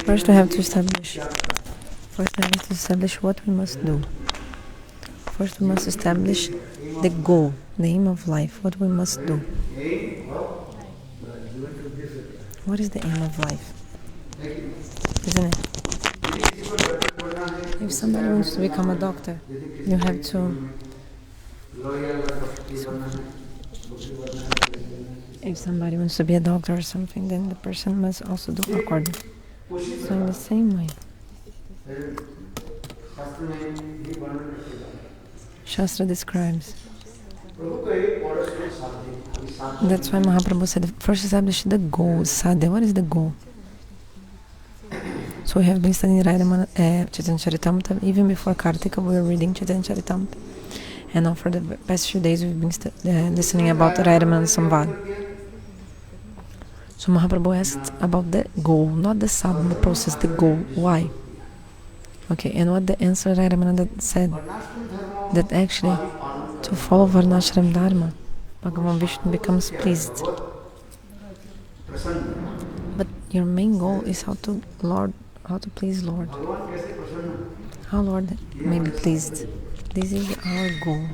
First we have to establish what we must do. First we must establish the goal, the aim of life, what we must do. What is the aim of life? Isn't it? If somebody wants to become a doctor, you have to... If somebody wants to be a doctor or something, then the person must also do according. So in the same way, Shastra describes. That's why Mahaprabhu said, first establish the goal, sadhya. What is the goal? So we have been studying Chaitanya Charitamrita. Even before Kartika, we were reading Chaitanya Charitamrita. And now for the past few days, we've been listening about Ramananda Samvad. So Mahaprabhu asked about the goal, not the sadhana, the process, the goal. Why? Okay, and what the answer Ramananda said, that actually to follow Varnashram Dharma, Bhagavan Vishnu becomes pleased. But your main goal is how to please Lord. How Lord may be pleased. This is our goal.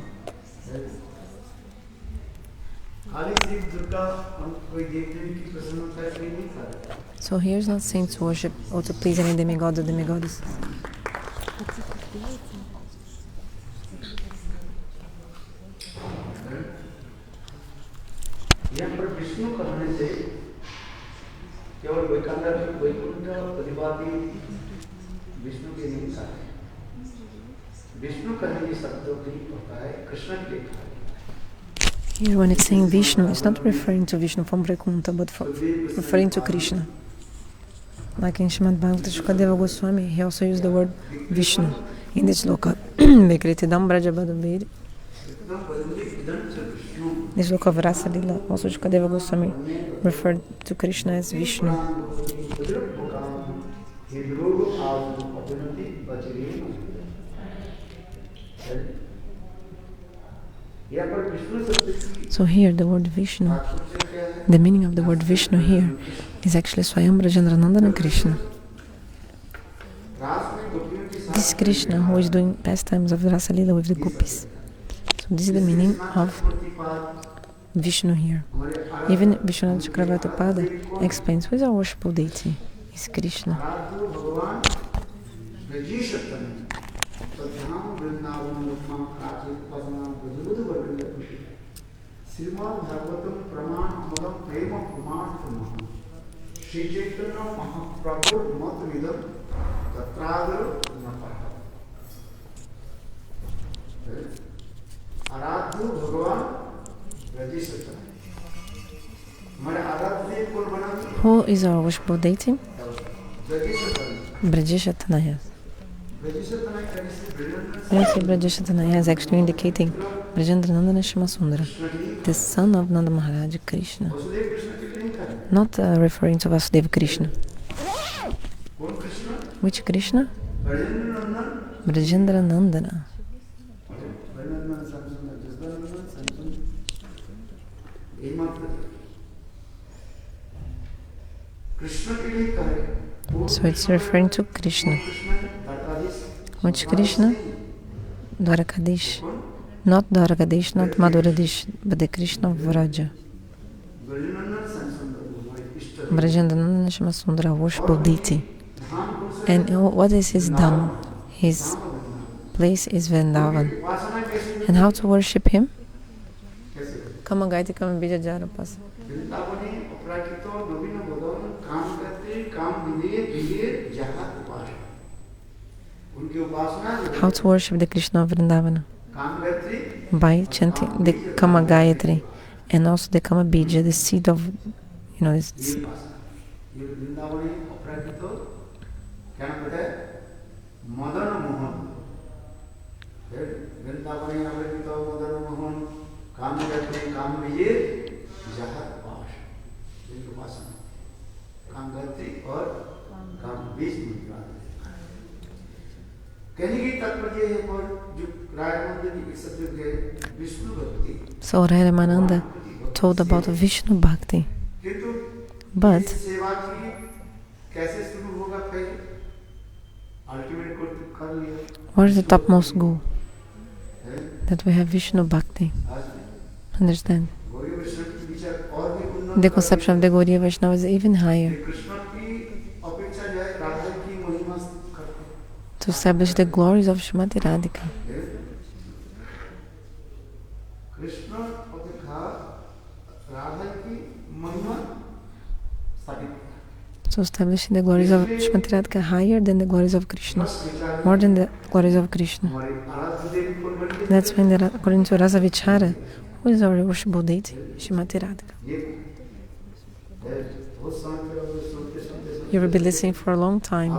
So here's not saying to worship or to please any demigod or demigoddess. Here when it's saying Vishnu, it's not referring to Vishnu from Vaikuntha, but referring to Krishna. Like in Srimad Bhagavatam, Shukadeva Goswami, he also used the word Vishnu in this loka. This loka of Rasa Lila, also Shukadeva Goswami referred to Krishna as Vishnu. So here the word Vishnu, the meaning of the word Vishnu here is actually Swayam Vrajendra Nandana Krishna. This Krishna who is doing pastimes of Rasa Lila with the gopis. So this is the meaning of Vishnu here. Even Vishwanath Chakravarti explains who is our worshipful deity. Is Krishna. Who is our worshipful deity? Vrajendra. When I say Vrajendra is actually indicating Vrajendra Nandana Sri, the son of Nanda Maharaj Krishna. Not referring to Vasudeva Krishna. Which Krishna? Vrajendra Nandana. So it's referring to Krishna. Which Krishna? Dwarkadish. Not Dwarkadish, not Madhuradish, but the Krishna of Vraja. Vrajendra Nandana Sri, worshipful deity. And what is his dham? His place is Vrindavan. And how to worship him? Kama gaiti kama bija jara pasa. How to worship the Krishna of Vrindavana? By chanting the Kama Gayatri and also the Kama Bija, the seed of, this. So Ramananda told about Vishnu Bhakti. But what is the topmost goal? That we have Vishnu Bhakti. Understand? The conception of the Gaudiya Vaishnava is even higher. To establish the glories of Srimati Radhika. So establishing the glories of Srimati Radhika higher than the glories of Krishna, more than the glories of Krishna. That's when, according to rasa-vichara, who is our worshipable deity? Srimati Radhika. You will be listening for a long time,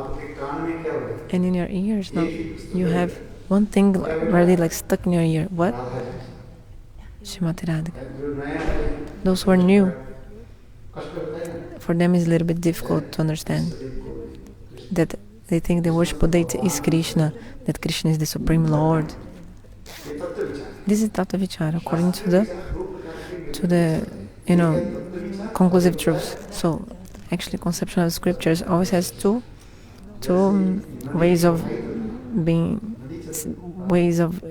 and in your ears now you have one thing already like stuck in your ear. What? Srimati Radhika. Those who are new, for them it's a little bit difficult to understand that they think the worshipable deity is Krishna, that Krishna is the Supreme Lord. This is tattva-vichara according to the conclusive truths. So actually conception of scriptures always has two ways of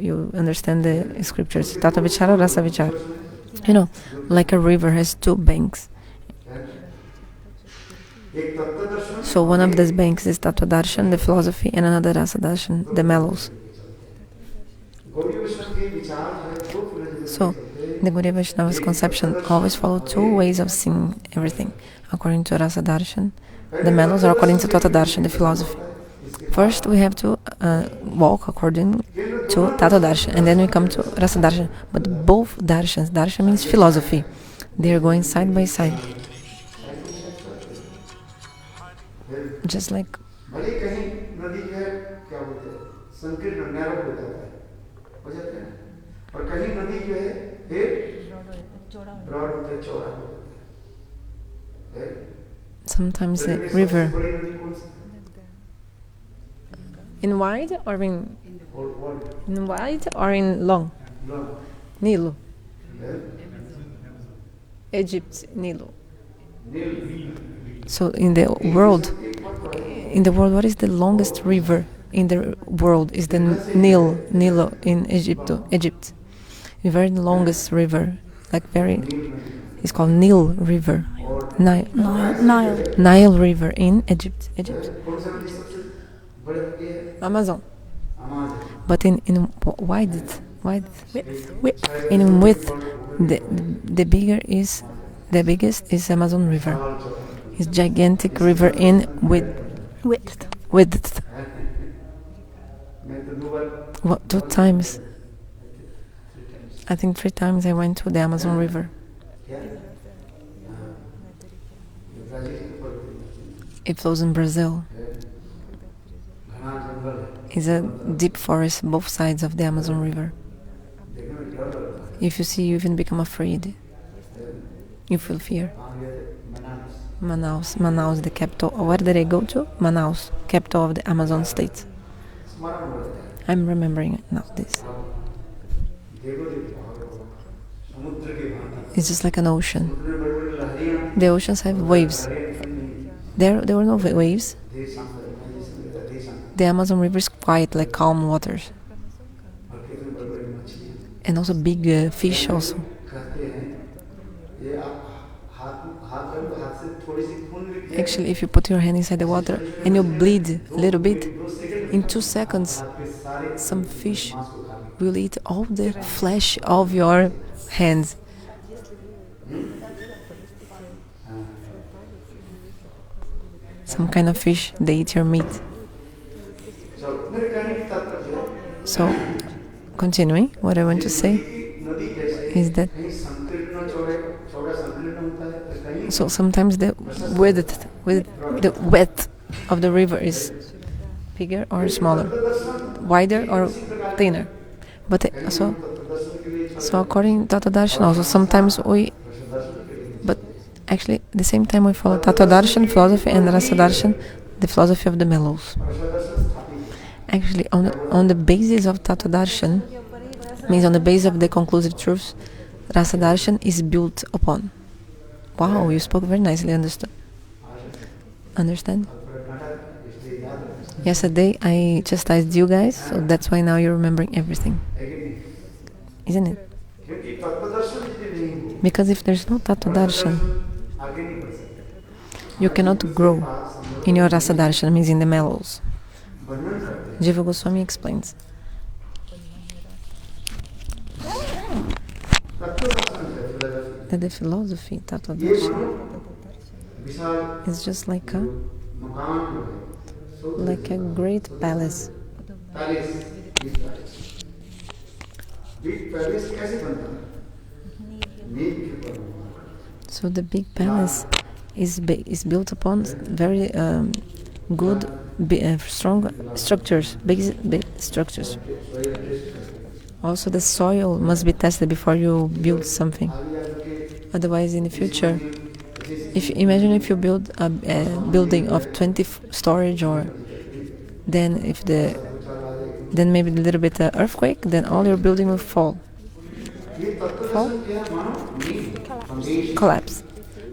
you understand the scriptures. Tattva-vichara, rasa-vichara. Like a river has two banks. So one of these banks is tattva-darshan, the philosophy, and another rasa-darshan, the mellows. So the Gaudiya Vaishnava's conception always follow two ways of seeing everything. According to rasa-darshan, the mellows, or according to tattva-darshan, the philosophy. First we have to walk according to tattva-darshan, and then we come to rasa-darshan. But both darshans, darshan means philosophy, they are going side by side. Just like sometimes the river in wide or in wide or in long? Nilo. Egypt, Nilo. So in the world, what is the longest river in the world? Is the Nilo in Egypt. The very longest river, it's called Nile River. Nile River in Egypt. Amazon. But in width, in width, the biggest is Amazon River. It's gigantic river in width. What, 2 times? I think 3 times I went to the Amazon River. It flows in Brazil. It's a deep forest, both sides of the Amazon River. If you see, you even become afraid. You feel fear. Manaus, the capital. Where did I go to? Manaus, capital of the Amazon state. I'm remembering now this. It's just like an ocean. The oceans have waves. There were no waves. The Amazon River is quiet, like calm waters. And also big fish also. Actually, if you put your hand inside the water and you bleed a little bit, in 2 seconds, some fish will eat all the flesh of your hands. Some kind of fish, they eat your meat. So, continuing, what I want to say is that so sometimes the width of the river is bigger or smaller, wider or thinner. But so according to tattva-darshan also sometimes but actually at the same time we follow tattva-darshan, philosophy, and rasa-darshan, the philosophy of the mellows. Actually on the basis of tattva-darshan, means on the basis of the conclusive truths, rasa darshan is built upon. Wow, you spoke very nicely. Understand? Yesterday I chastised you guys, so that's why now you're remembering everything. Isn't it? Because if there's no tattva darshan, you cannot grow in your rasa darshan, means in the mellows. Jiva Goswami explains. That the philosophy, tattva darshan, is just like a great palace. So the big palace is built upon very good, strong structures, big structures. Also, the soil must be tested before you build something. Otherwise, in the future, if you build a building of 20 storage, or then maybe a little bit earthquake, then all your building will fall, collapse.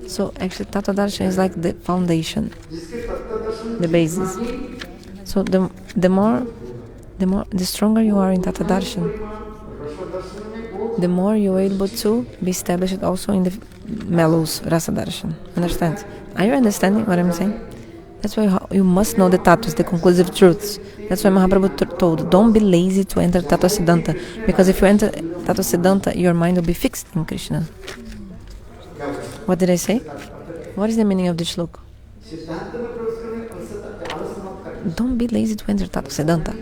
So actually, tattva darshan is like the foundation, the basis. So the stronger you are in tattva darshan, the more you're able to be established also in the mellows, rasa darshan. Understand? Are you understanding what I'm saying? That's why you must know the tattvas, the conclusive truths. That's why Mahaprabhu told, don't be lazy to enter tattva-siddhanta, because if you enter tattva-siddhanta, your mind will be fixed in Krishna. What did I say? What is the meaning of this shloka? Don't be lazy to enter tattva-siddhanta.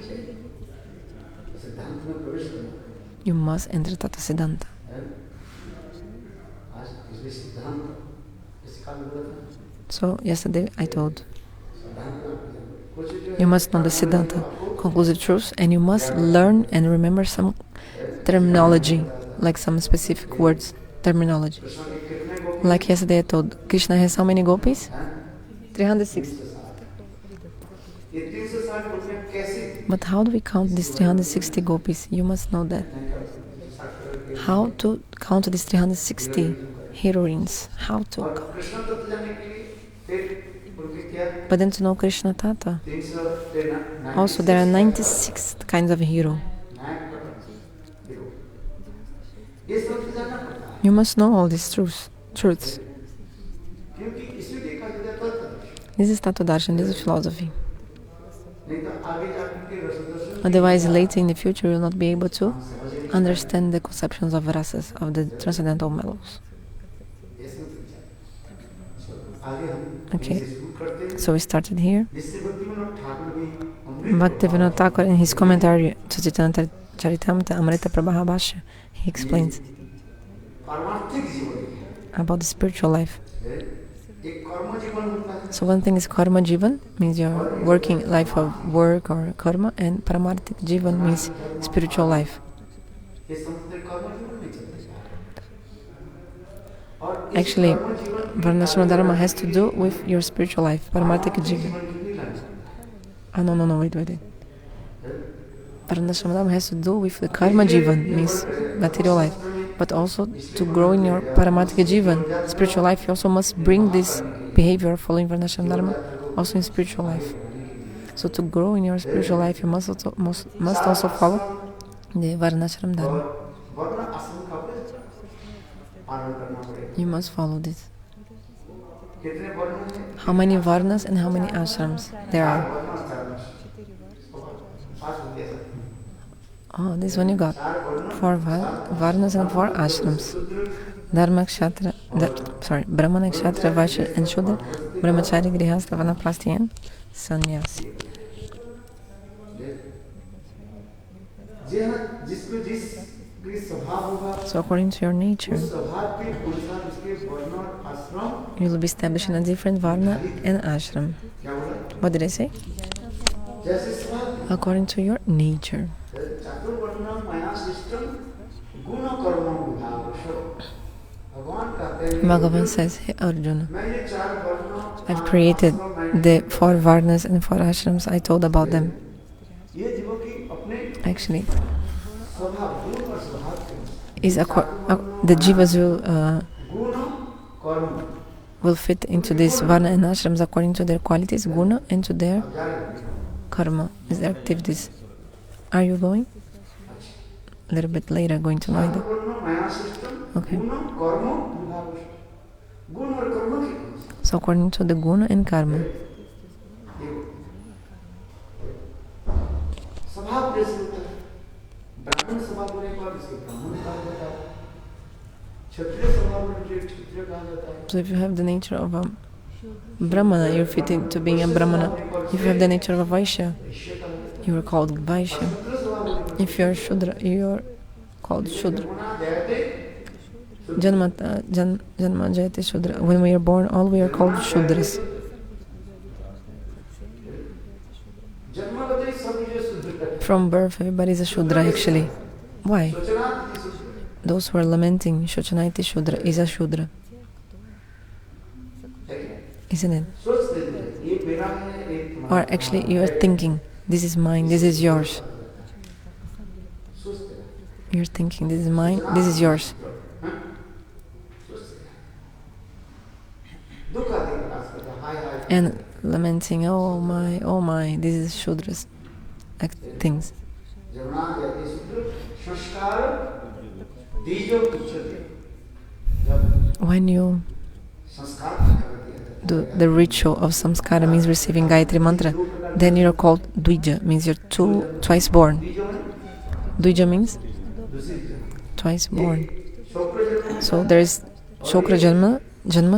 You must enter tattva-siddhanta. So yesterday I told, you must know the siddhanta, conclusive truths, and you must learn and remember some terminology, like some specific words, terminology. Like yesterday I told, Krishna has how many gopis? 360. But how do we count these 360 gopis? You must know that. How to count these 360 heroines? How to count? But then to know Krishna Tata. Also, there are 96 kinds of hero. You must know all these truths. This is tattva darshan, this is philosophy. Otherwise, later in the future, you will not be able to understand the conceptions of rasas, of the transcendental mellows. Okay, so we started here. Bhaktivinoda Thakur, in his commentary to Chaitanya Charitamrita Amrita Prabha Bhashya, he explains about the spiritual life. So one thing is karma jivan, means your working life of work or karma, and paramarthik jivan means spiritual life. Actually, varnashrama dharma has to do with your spiritual life, paramarthik jivan. No, wait. Varnashrama dharma has to do with the karma jivan, means material life. But also to grow in your paramarthika jivan, spiritual life, you also must bring this behavior following varnashrama dharma also in spiritual life. So to grow in your spiritual life, you must also follow the varnashrama dharma. You must follow this. How many varnas and how many ashrams there are? Oh, this one you got. 4 varnas and 4 ashrams. Brahmana, Kshatriya, Vaishya and Shudra, Brahmachari, Grihastha, Vanaplasti and Sannyasi. So according to your nature, you will be established in a different varna and ashram. What did I say? According to your nature. Bhagavan says, hey Arjuna, I've created the 4 varnas and 4 ashrams. I told about them. Actually, is the jivas will fit into these varna and ashrams according to their qualities, guna, and to their karma, their activities. Are you going? A little bit later, going to Noida. Okay. So according to the guna and karma. So if you have the nature of a brahmana, you're fitting to being a brahmana. If you have the nature of a vaishya, you are called vaishya. If you are shudra, you are called shudra. Janma jayate shudra. When we are born, all we are called shudras. From birth, everybody is a shudra actually. Why? Those who are lamenting, shochanaiti shudra is a shudra. Isn't it? Or actually you are thinking, this is mine, this is yours. You're thinking, this is mine, this is yours. And lamenting, oh my, this is shudras things. When you do the ritual of samskara, means receiving Gayatri mantra, then you're called Dvija, means you're twice born. Dvija means twice born. So there is shaukra-janma,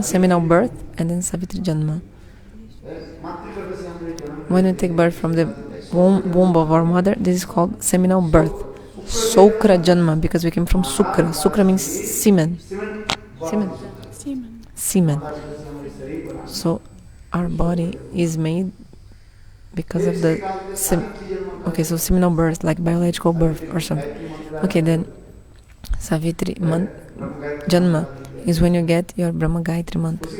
seminal birth, and then savitra-janma. When we take birth from the womb of our mother, this is called seminal birth. Shaukra-janma, because we came from sukra. Sukra means semen. Semen. So our body is made because of the so seminal birth, like biological birth or something. Okay, then savitra-janma is when you get your Brahma Gayatri mantra.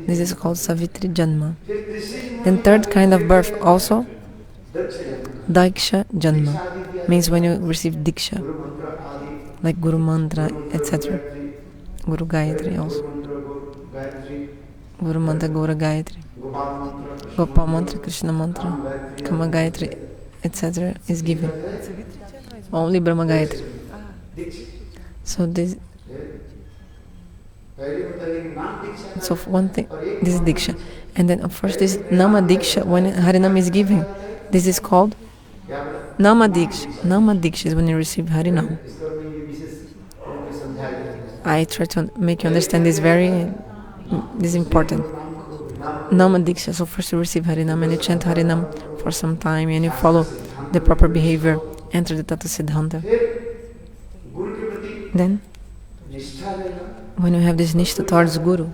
This is called savitra-janma. Then third kind of birth also, daiksha-janma, means when you receive diksha, like Guru mantra, etc. Guru Gayatri also. Guru mantra, Gaura Gayatri, Gopal mantra, Krishna mantra, Kama Gayatri, etc. is given. Only Brahma Gayatri. So this. So one thing, this is diksha, and then first this nama diksha. When harinam is given, this is called nama diksha. Nama diksha is when you receive harinam. I try to make you understand this this is important. Nama diksha. So first you receive harinam and you chant harinam for some time and you follow the proper behavior. Enter the tattva-siddhanta. Then, when you have this nishta towards Guru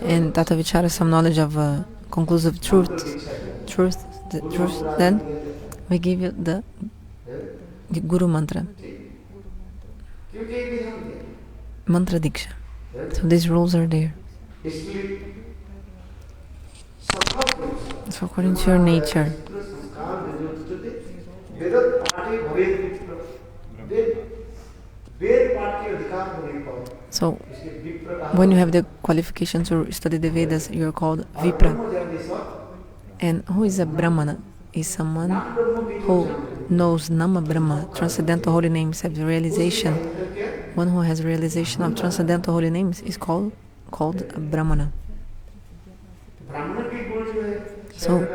and tattva-vichara, some knowledge of conclusive truth, then we give you the Guru mantra. Mantra diksha. So these rules are there. So according to your nature. So when you have the qualification to study the Vedas, you are called Vipra. And who is a brahmana? Is someone who knows Nama Brahma, transcendental holy names, have realization. One who has realization of transcendental holy names is called a brahmana. So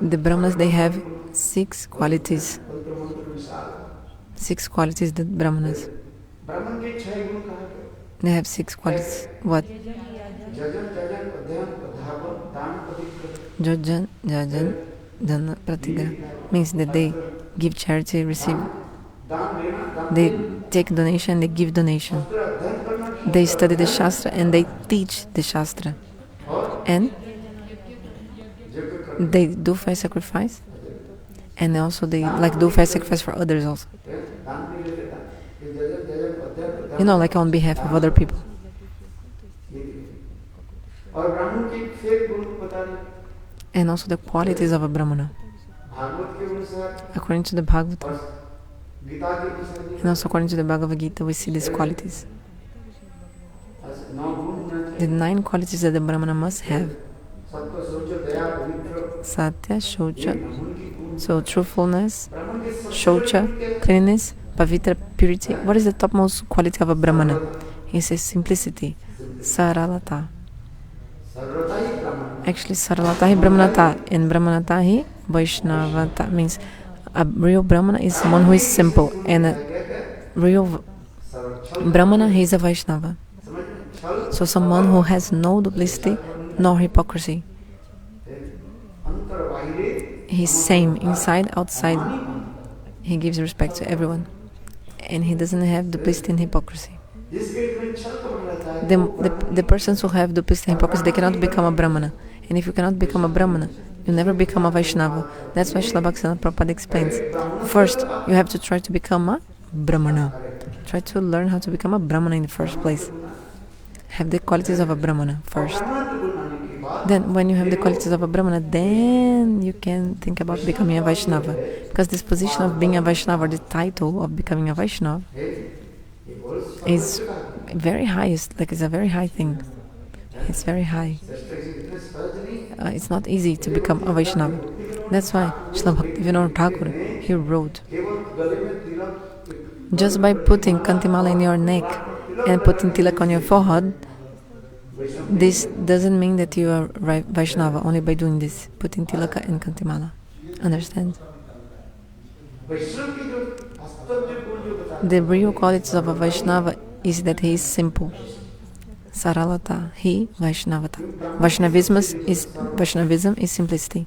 the brahmanas, they have 6 qualities. 6 qualities, the brahmanas. They have 6 qualities. What? Jojan, Jajan, Dana, Pratigra. Means that they give charity, receive. They take donation, they give donation. They study the Shastra and they teach the Shastra. And they do fast sacrifice. And also they do fast sacrifice for others also. Like on behalf of other people. And also the qualities of a brahmana. According to the Bhagavatam, And also according to the Bhagavad Gita, we see these qualities. The 9 qualities that the brahmana must have. Satya, Shaucha, so truthfulness, Shaucha, cleanliness, Pavitra, purity. What is the topmost quality of a brahmana? He says simplicity, Saralata. Actually, Saralata hi Brahmanata, and Brahmanata hi Vaishnavata, means a real brahmana is someone who is simple, and a real brahmana, he is a Vaishnava. So someone who has no duplicity nor hypocrisy. He's same inside, outside. He gives respect to everyone, and he doesn't have duplicity and hypocrisy. The persons who have duplicity and hypocrisy, they cannot become a brahmana. And if you cannot become a brahmana, you never become a Vaishnava. That's why Srila Bhaktivinoda Prabhupada explains. First, you have to try to become a brahmana. Try to learn how to become a brahmana in the first place. Have the qualities of a brahmana first. Then, when you have the qualities of a brahmana, then you can think about becoming a Vaishnava. Because this position of being a Vaishnava, or the title of becoming a Vaishnava, is very high. It's a very high thing. It's very high. It's not easy to become a Vaishnava. That's why Srila Bhaktivinoda Thakur, he wrote, just by putting kantimala in your neck and putting tilak on your forehead, this doesn't mean that you are Vaishnava only by doing this, putting tilaka and kantimala. Understand? The real qualities of a Vaishnava is that he is simple. Saralata, he Vaishnavata. Vaishnavism is simplicity.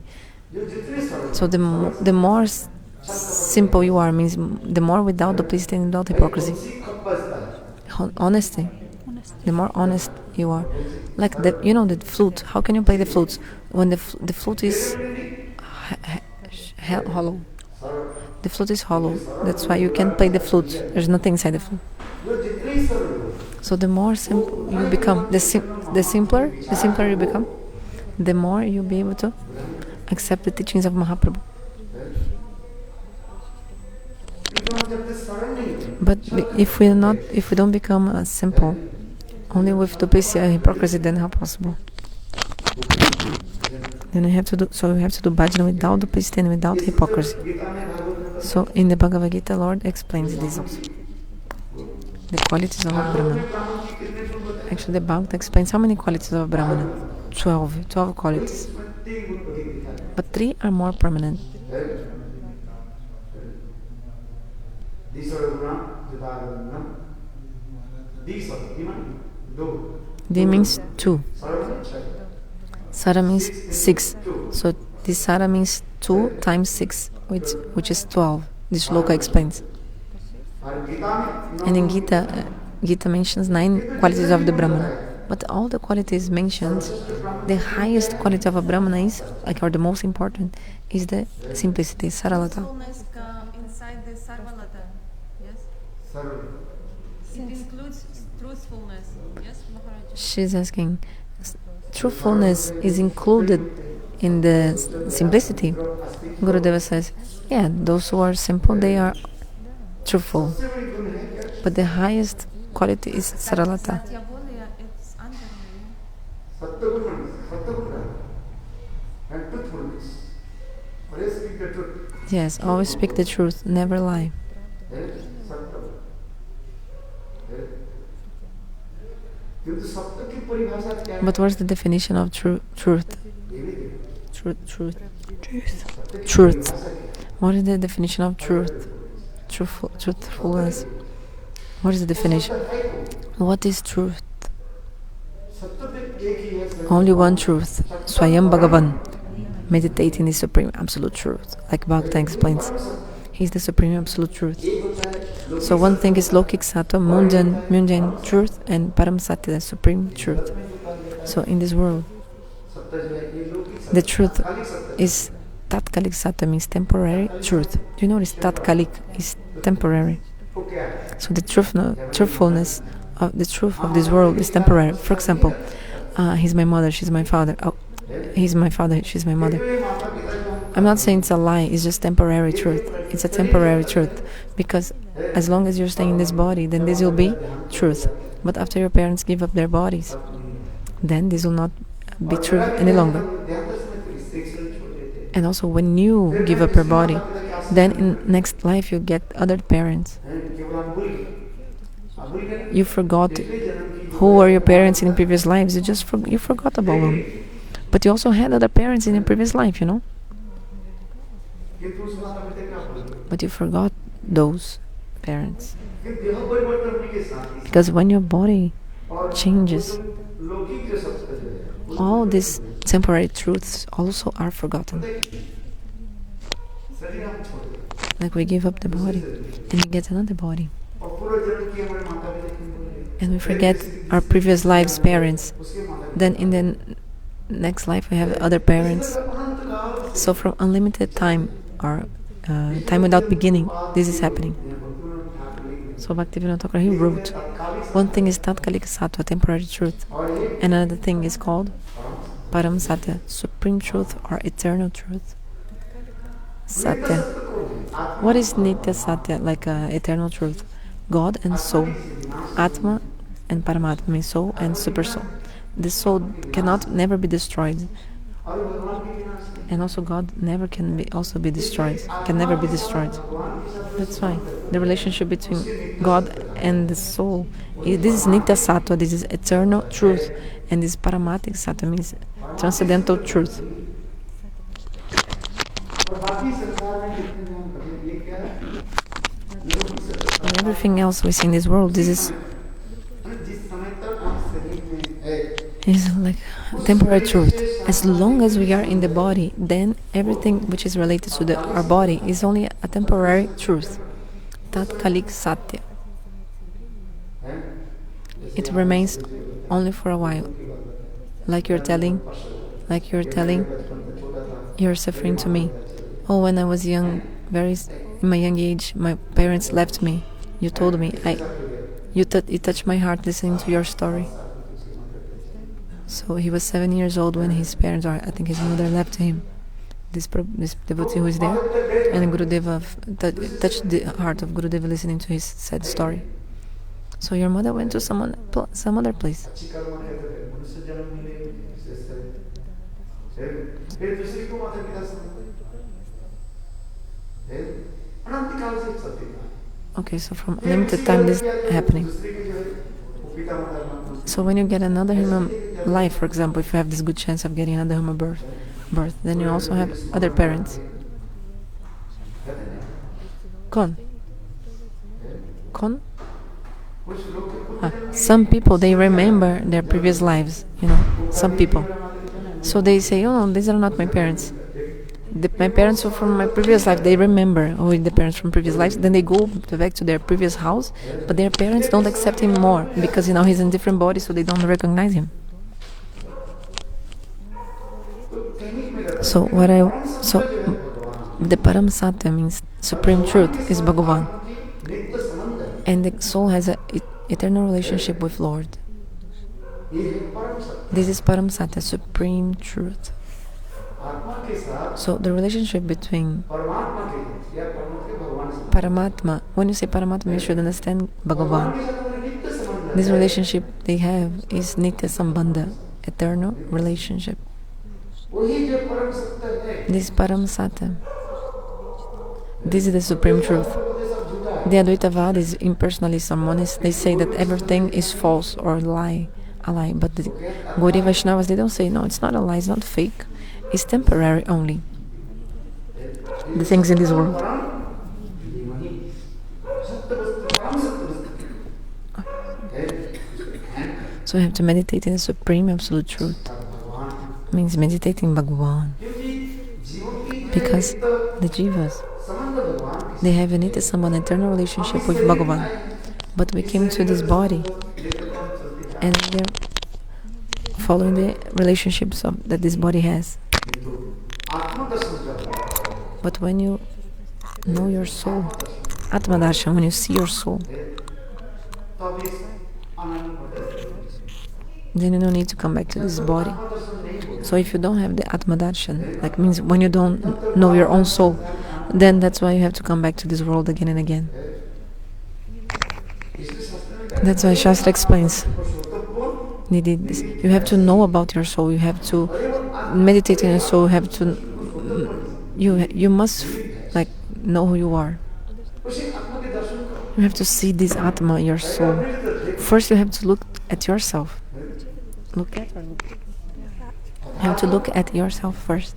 So the more simple you are, means the more without duplicity and without hypocrisy. Honesty. The more honest you are. Like that, the flute. How can you play the flute when the flute is hollow? The flute is hollow. That's why you can't play the flute. There's nothing inside the flute. So the more simple you become, the simpler you become, the more you'll be able to accept the teachings of Mahaprabhu. But if we don't become simple, only with duplicity and hypocrisy, then how possible? Then we have to do bhajan without duplicity and without hypocrisy. So in the Bhagavad Gita, Lord explains this also. The qualities of a brahmana. Actually, the Bhagavad explains how many qualities of a brahmana. 12 qualities. But 3 are more permanent. D means 2. Sara means 6. So this Sara means 2 times 6, which is 12. This shloka explains. And in Gita mentions 9 qualities of the Brahmana. But all the qualities mentioned, the highest quality of a Brahmana is, or the most important, is the simplicity, saralata. Inside the sarvalata, yes? It includes truthfulness, yes, Maharaj? She's asking, truthfulness is included in the simplicity. Gurudeva says, yeah, those who are simple, they are truthful. But the highest quality is saralata. Yes, always speak the truth, never lie. But what's the definition of truth? Truth. What is the definition of truth? Truthfulness. What is the definition? What is truth? Only one truth. Swayam Bhagavan. Meditating the supreme absolute truth. Like Bhagavad explains. He is the supreme absolute truth. So one thing is Lokik Sattva, mundane truth, and Param Satya, the supreme truth. So in this world, the truth is Tatkalik Sattva, means temporary truth. Do you notice Tatkalik is temporary? So the truthfulness of the truth of this world is temporary. For example, he's my mother, she's my father. Oh, he's my father, she's my mother. I'm not saying it's a lie, it's just temporary truth. It's a temporary truth. Because as long as you're staying in this body, then this will be truth. But after your parents give up their bodies, then this will not be true any longer. And also when you give up your body, then in next life you get other parents. You forgot who were your parents in previous lives. You forgot about them. But you also had other parents in your previous life, you know. But you forgot those parents. Because when your body changes, all these temporary truths also are forgotten. Like we give up the body and we get another body. And we forget our previous lives' parents. Then in the next life we have other parents. So from unlimited time or time without beginning, this is happening. So Bhaktivinoda Thakur, he wrote, one thing is tatkalik sattva, temporary truth, and another thing is called param satya, supreme truth or eternal truth. Satya. What is nitya satya, like eternal truth? God and soul. Atma and Paramatma means soul and super soul. The soul cannot never be destroyed. And also God never can be destroyed. Can never be destroyed. That's why the relationship between God and the soul, this is nitya sattva, this is eternal truth, and this paramatic sattva means transcendental truth. And everything else we see in this world, this is like a temporary truth. As long as we are in the body, then everything which is related to our body is only a temporary truth. Tatkalik satya. It remains only for a while. Like you're telling, you're suffering to me. Oh, when I was young, in my young age, my parents left me. You told me, it touched my heart listening to your story. So he was 7 years old when his parents, or I think his mother, left him. This devotee who is there, and Gurudeva touched the heart of Gurudeva listening to his sad story. So your mother went to some other place. Okay, so from limited time this is happening. So when you get another human life, for example, if you have this good chance of getting another human birth, then you also have other parents. Con? Some people, they remember their previous lives, some people. So they say, oh, no, these are not my parents. My parents are from my previous life. They remember the parents from previous lives. Then they go back to their previous house, but their parents don't accept him more because he's in a different body, so they don't recognize him. So the Param Satya means supreme truth is Bhagavan, and the soul has an eternal relationship with Lord. This is Param Satya, supreme truth. So the relationship between Paramatma, when you say Paramatma, you should understand Bhagavan. This relationship they have is Nitya Sambandha, eternal relationship. This Param Satya, this is the supreme truth. The Advaitavadis, impersonalists or monists, they say that everything is false or a lie. But the Gaudiya Vaishnavas, they don't say, no, it's not a lie, it's not fake. It's temporary only. The things in this world. So we have to meditate in the supreme absolute truth. It means meditating Bhagavan. Because the jivas, they have an an eternal relationship with Bhagavan. But we came to this body and they're following the relationships that this body has. But when you know your soul, Atma Darshan, when you see your soul, then you don't need to come back to this body. So if you don't have the Atma Darshan, like means when you don't know your own soul, then that's why you have to come back to this world again and again. That's why Shastra explains. They did this. You have to know about your soul. You have to meditate on your soul. You have to. You must like know who you are. You have to see this Atma, your soul. First, you have to look at yourself. Look at. You have to look at yourself first.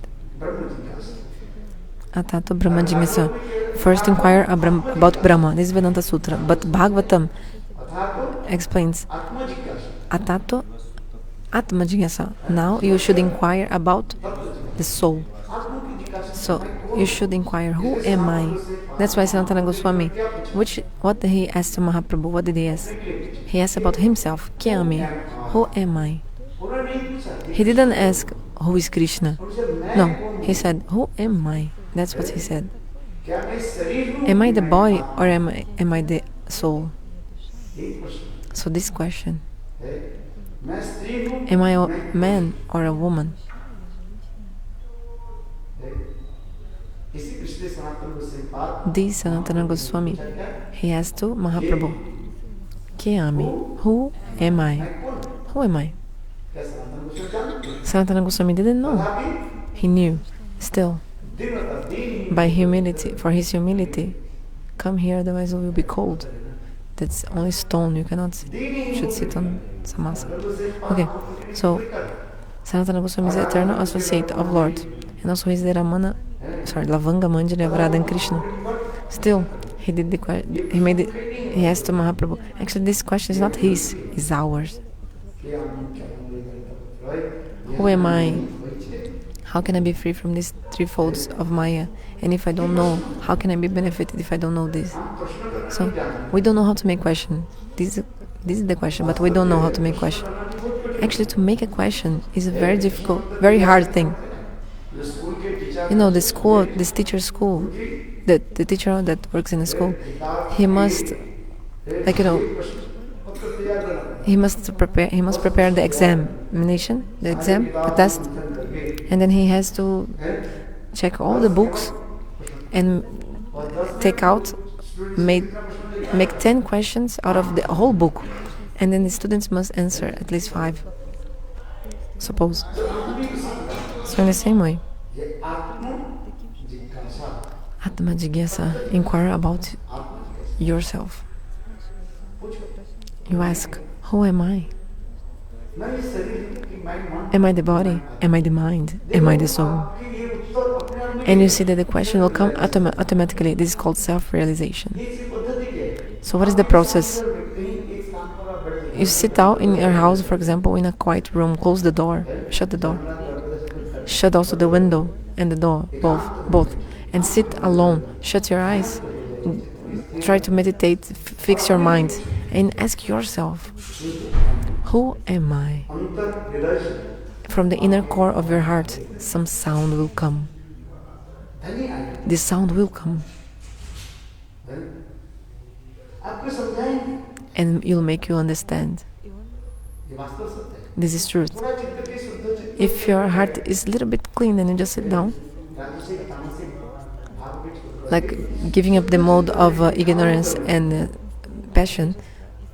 Atato Brahma-jignasa. First inquire about Brahma. This is Vedanta Sutra. But Bhagavatam explains Atato Atma-jignasa. Now you should inquire about the soul. So you should inquire, who am I? That's why Sanatana Goswami, what did he ask to Mahaprabhu? What did he ask? He asked about himself. Kya who am I? He didn't ask, who is Krishna? No, he said, who am I? That's what he said. Am I the body or am I the soul? So this question, am I a man or a woman? This Sanatana Goswami, he asked to Mahaprabhu, Kya who am I? Who am I? Sanatana Goswami didn't know. He knew. Still, by humility, for his humility, come here, otherwise you will be cold. That's only stone, you cannot sit. You should sit on samasa. Okay, so Sanatana Goswami is the eternal associate of Lord, and also he is the Lavanga Manjari of Radha and Krishna. Still, he did the he asked to Mahaprabhu. Actually, this question is not his, it's ours. Who am I? How can I be free from these three folds of Maya? And if I don't know, how can I be benefited if I don't know this? So, we don't know how to make question. This is the question, but we don't know how to make question. Actually, to make a question is a very difficult, very hard thing. You know, the school, this teacher's school, the teacher that works in the school, he must, like, you know, he must prepare the examination, the test, and then he has to check all the books and make 10 questions out of the whole book, and then the students must answer at least 5, suppose. So in the same way, Atma Jigyasa, inquire about yourself. You ask, who am I? Am I the body? Am I the mind? Am I the soul? And you see that the question will come automatically. This is called self-realization. So what is the process? You sit out in your house, for example, in a quiet room, close the door, shut the door. Shut also the window and the door, both. And sit alone, shut your eyes. Try to meditate, fix your mind, and ask yourself, who am I? From the inner core of your heart, some sound will come. This sound will come. And it'll make you understand. This is truth. If your heart is a little bit clean, then you just sit down. Like giving up the mode of ignorance and passion.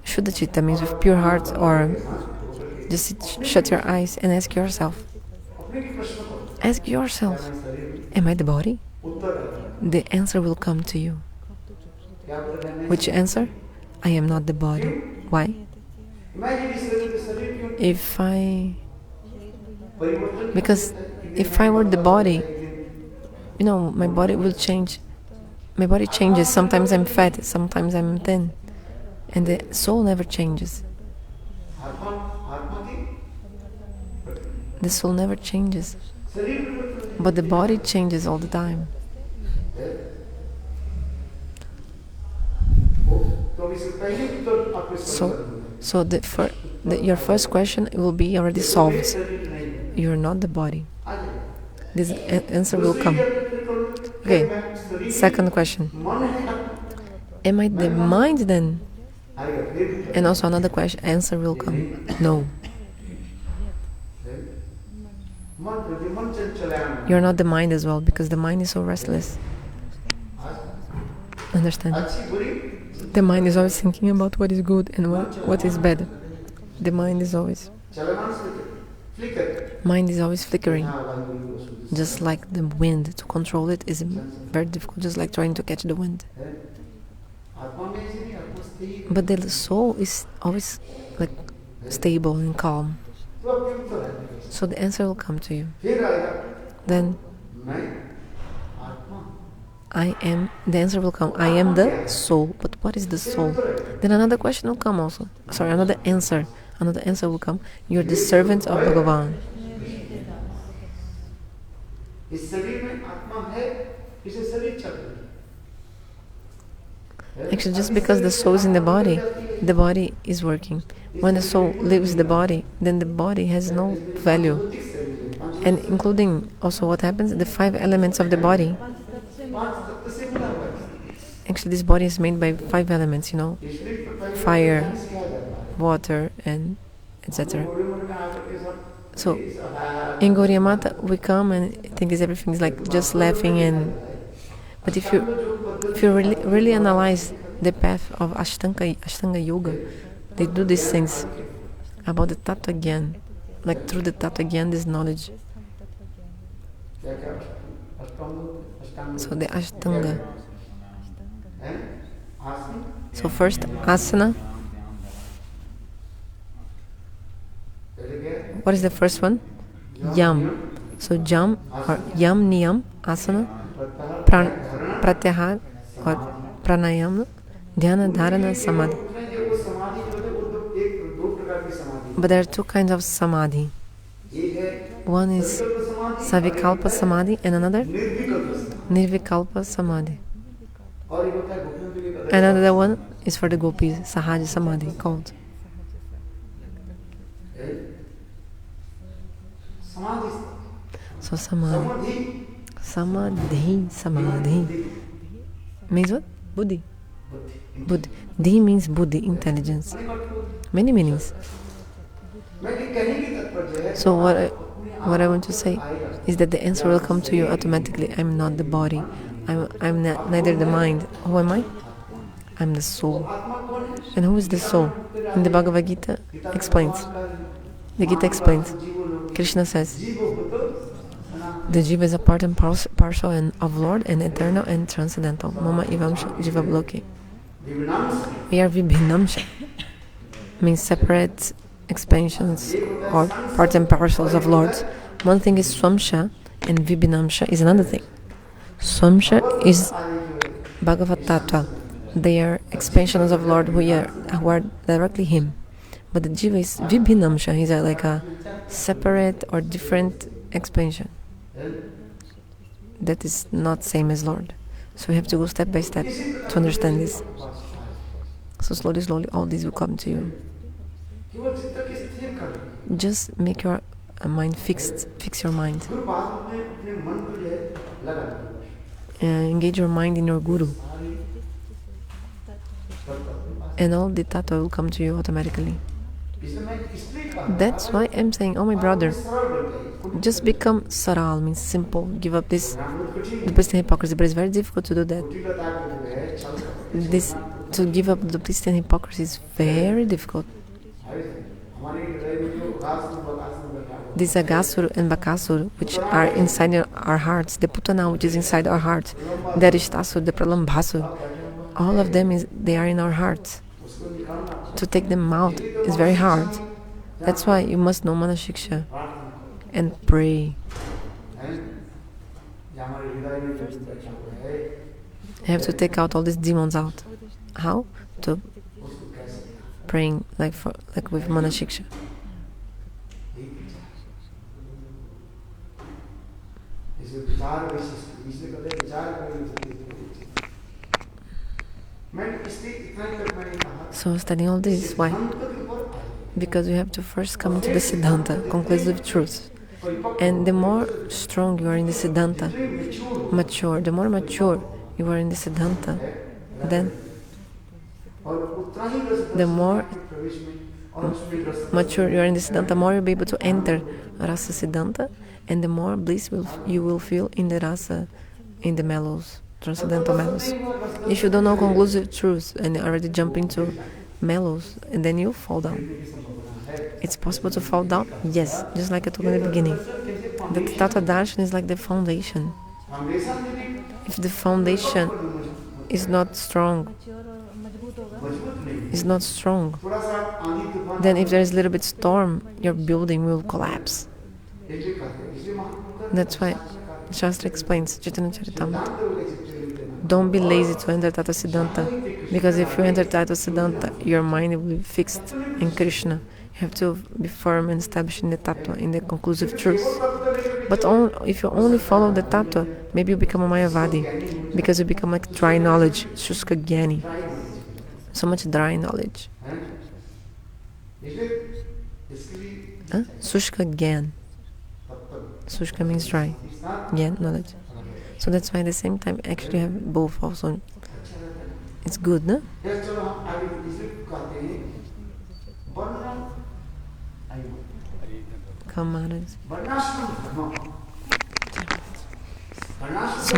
Shuddha-chitta means with pure heart, or just shut your eyes and ask yourself. Ask yourself, am I the body? The answer will come to you. Which answer? I am not the body. Why? Because if I were the body, you know, my body will change. My body changes. Sometimes I'm fat, sometimes I'm thin. And the soul never changes. The soul never changes. But the body changes all the time. So your first question will be already solved. You are not the body. This answer will come. Okay, second question. Am I the mind then? And also another question, answer will come. No. You're not the mind as well, because the mind is so restless. Understand? The mind is always thinking about what is good and what is bad. The mind is always flickering. Just like the wind, to control it is very difficult, just like trying to catch the wind. But the soul is always like stable and calm. So the answer will come to you. Then the answer will come. I am the soul. But what is the soul? Then another question will come also. Sorry, another answer. Another answer will come. You're the servant of Bhagavan. Actually, just because the soul is in the body is working. When the soul leaves the body, then the body has no value. And including also what happens, the 5 elements of the body. Actually, this body is made by 5 elements, fire, water, and etc. So, in Gaudiya Mata, we come and think everything is like just laughing but if you really analyze the path of Ashtanga Yoga, they do these things about the tattva-gyan, like through the tattva-gyan, this knowledge. So the Ashtanga. So first asana. What is the first one? Yam. So yam niyam, asana, pratyahar or pranayama, dhyana, dharana, samadhi. But there are 2 kinds of samadhi. One is savikalpa samadhi and another nirvikalpa samadhi. Another one is for the gopis, sahaja samadhi called. So samadhi means what? Buddhi. Di means buddhi, intelligence. Many meanings. So what I want to say is that the answer will come to you automatically. I'm not the body. I'm neither the mind. Who am I? I'm the soul. And who is the soul? In the Bhagavad Gita explains. The Gita explains. Krishna says, the jiva is a part and parcel of Lord and eternal and transcendental. Mama ivamsha jiva bloke. We are vibhinamsha. Means separate expansions or parts and parcels of Lords. One thing is swamsha and vibhinamsha is another thing. Swamsha is Bhagavad Tattva. They are expansions of Lord who are directly Him. But the jiva is vibhinamsha. He's like a separate or different expansion. That is not same as Lord. So we have to go step by step to understand this. So slowly, all these will come to you. Just make your mind fixed. Fix your mind. Engage your mind in your Guru. And all the tattva will come to you automatically. That's why I'm saying, oh my brother, just become saral, means simple. Give up this duplicity and hypocrisy. But it's very difficult to do that. To give up duplicity and hypocrisy is very difficult. These Agasura and Bakasura, which are inside our hearts, the Putana, which is inside our heart, the Arishtasura, the Pralambhasura, all of them they are in our hearts. To take them out is very hard. That's why you must know Manashiksha and pray. You have to take out all these demons out. How? To praying like with Manashiksha. So studying all this, why? Because you have to first come into the Siddhanta, conclusive truth. And the more strong you are in the Siddhanta, the more mature you are in the Siddhanta, then the more mature you are in the Siddhanta, more you'll be able to enter rasa-siddhanta and the more bliss you will feel in the rasa, in the mellows, transcendental mellows. If you don't know conclusive truths and already jump into mellows, and then you fall down. It's possible to fall down? Yes, just like I told in the beginning. The Tattva darshan is like the foundation. If the foundation is not strong, then if there is a little bit storm, your building will collapse. That's why Shastra explains, Chaitanya Charitamrita, don't be lazy to enter tattva-siddhanta, because if you enter tattva-siddhanta, your mind will be fixed in Krishna. You have to be firm and established in the tattva, in the conclusive truth. But if you only follow the tattva, maybe you become a mayavadi, because you become like dry knowledge, shushka-gyani. So much dry knowledge. Shushka-gyan. Shushka means dry. Gyan, knowledge. So that's why at the same time actually have both also. It's good, no? Come on. So,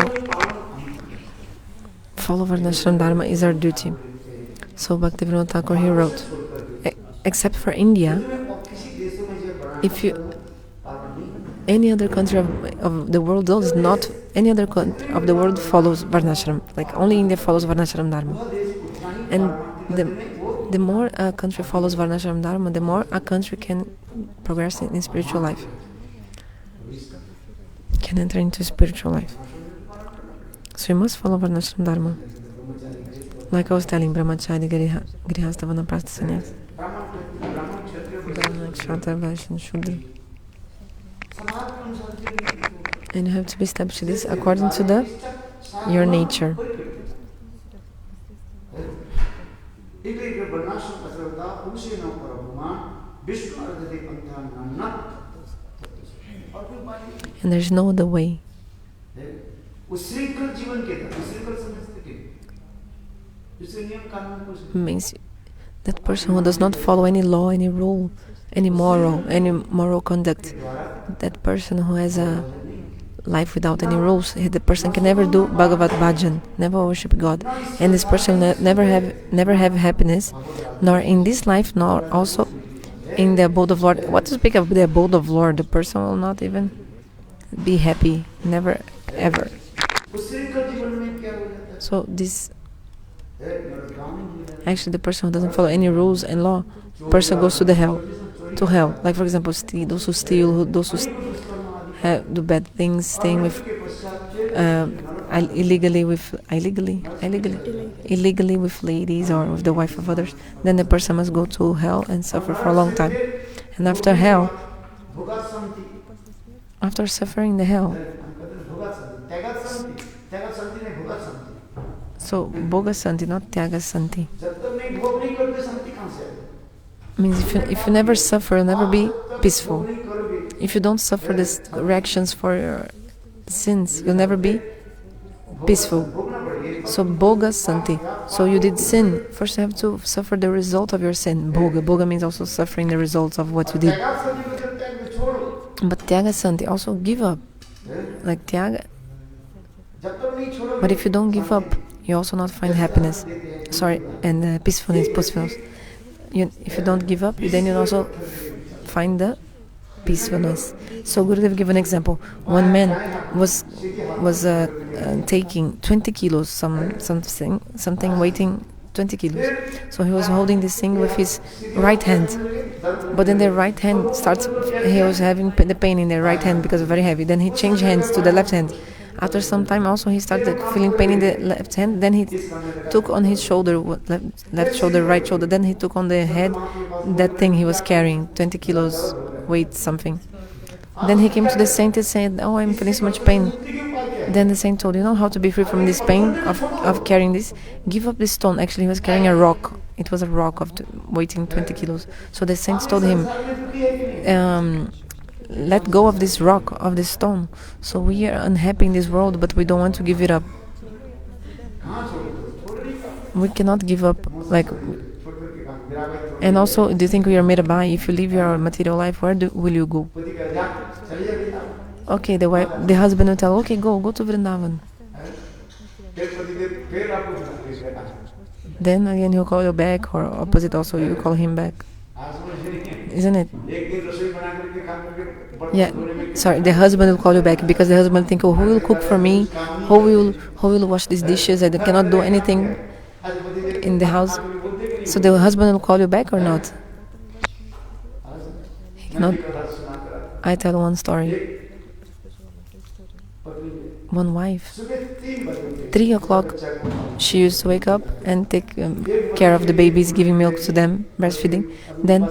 follow Varnashram Dharma is our duty. So Bhaktivinoda Thakur, he wrote, except for India, if you any other country of the world does not, any other country of the world follows Varnashram, like only India follows Varnashram Dharma. And the more a country follows Varnashram Dharma, the more a country can progress in spiritual life, can enter into spiritual life. So you must follow Varnashram Dharma. Like I was telling, brahmachari, grihastha, vanaprastha, sannyas, brahmana, kshatriya, vaishya, shudra. And you have to be established this according to your nature. And there's no other way. Means that person who does not follow any law, any rule, any moral conduct, that person who has a life without any rules, the person can never do Bhagavad bhajan, never worship God, and this person never have happiness, nor in this life, nor also in the abode of Lord. What to speak of the abode of Lord? The person will not even be happy, never ever. So this, actually, the person who doesn't follow any rules and law, person goes to hell. Like for example, those who steal, those who do bad things, staying with illegally with ladies or with the wife of others, then the person must go to hell and suffer for a long time. And after hell, after suffering the hell, so Bhoga Santi, not Tyaga Santi. Means if you never suffer, you'll never be peaceful. If you don't suffer the reactions for your sins, you'll never be peaceful. So Bhoga Santi. So you did sin. First you have to suffer the result of your sin. Bhoga means also suffering the results of what you did. But Tyaga Santi, also give up. Like Tyaga. But if you don't give up, you also not find happiness. And peacefulness. If you don't give up, then you also find the peacefulness. So Gurudev give an example. One man was taking 20 kilos, something weighing 20 kilos. So he was holding this thing with his right hand. But then the right hand he was having the pain in the right hand because it's very heavy. Then he changed hands to the left hand. After some time also he started feeling pain in the left hand. Then he took on his shoulder, left shoulder, right shoulder. Then he took on the head that thing he was carrying, 20 kilos weight something. Then he came to the saint and said, "Oh, I'm feeling so much pain." Then the saint told, "You know how to be free from this pain of carrying this? Give up this stone." Actually, he was carrying a rock. It was a rock weighing 20 kilos. So the saint told him, let go of this rock, of this stone. So we are unhappy in this world, but we don't want to give it up. We cannot give up. And also, do you think we are made by? If you leave your material life, where will you go? okay, the husband will tell, okay, go to Vrindavan. Then again he'll call you back, or opposite also, you call him back. Isn't it? Yeah, sorry, the husband will call you back because the husband think, oh, who will cook for me? Who will wash these dishes? I cannot do anything in the house. So the husband will call you back or not? He cannot. I tell one story. One wife, 3 o'clock, she used to wake up and take care of the babies, giving milk to them, breastfeeding. Then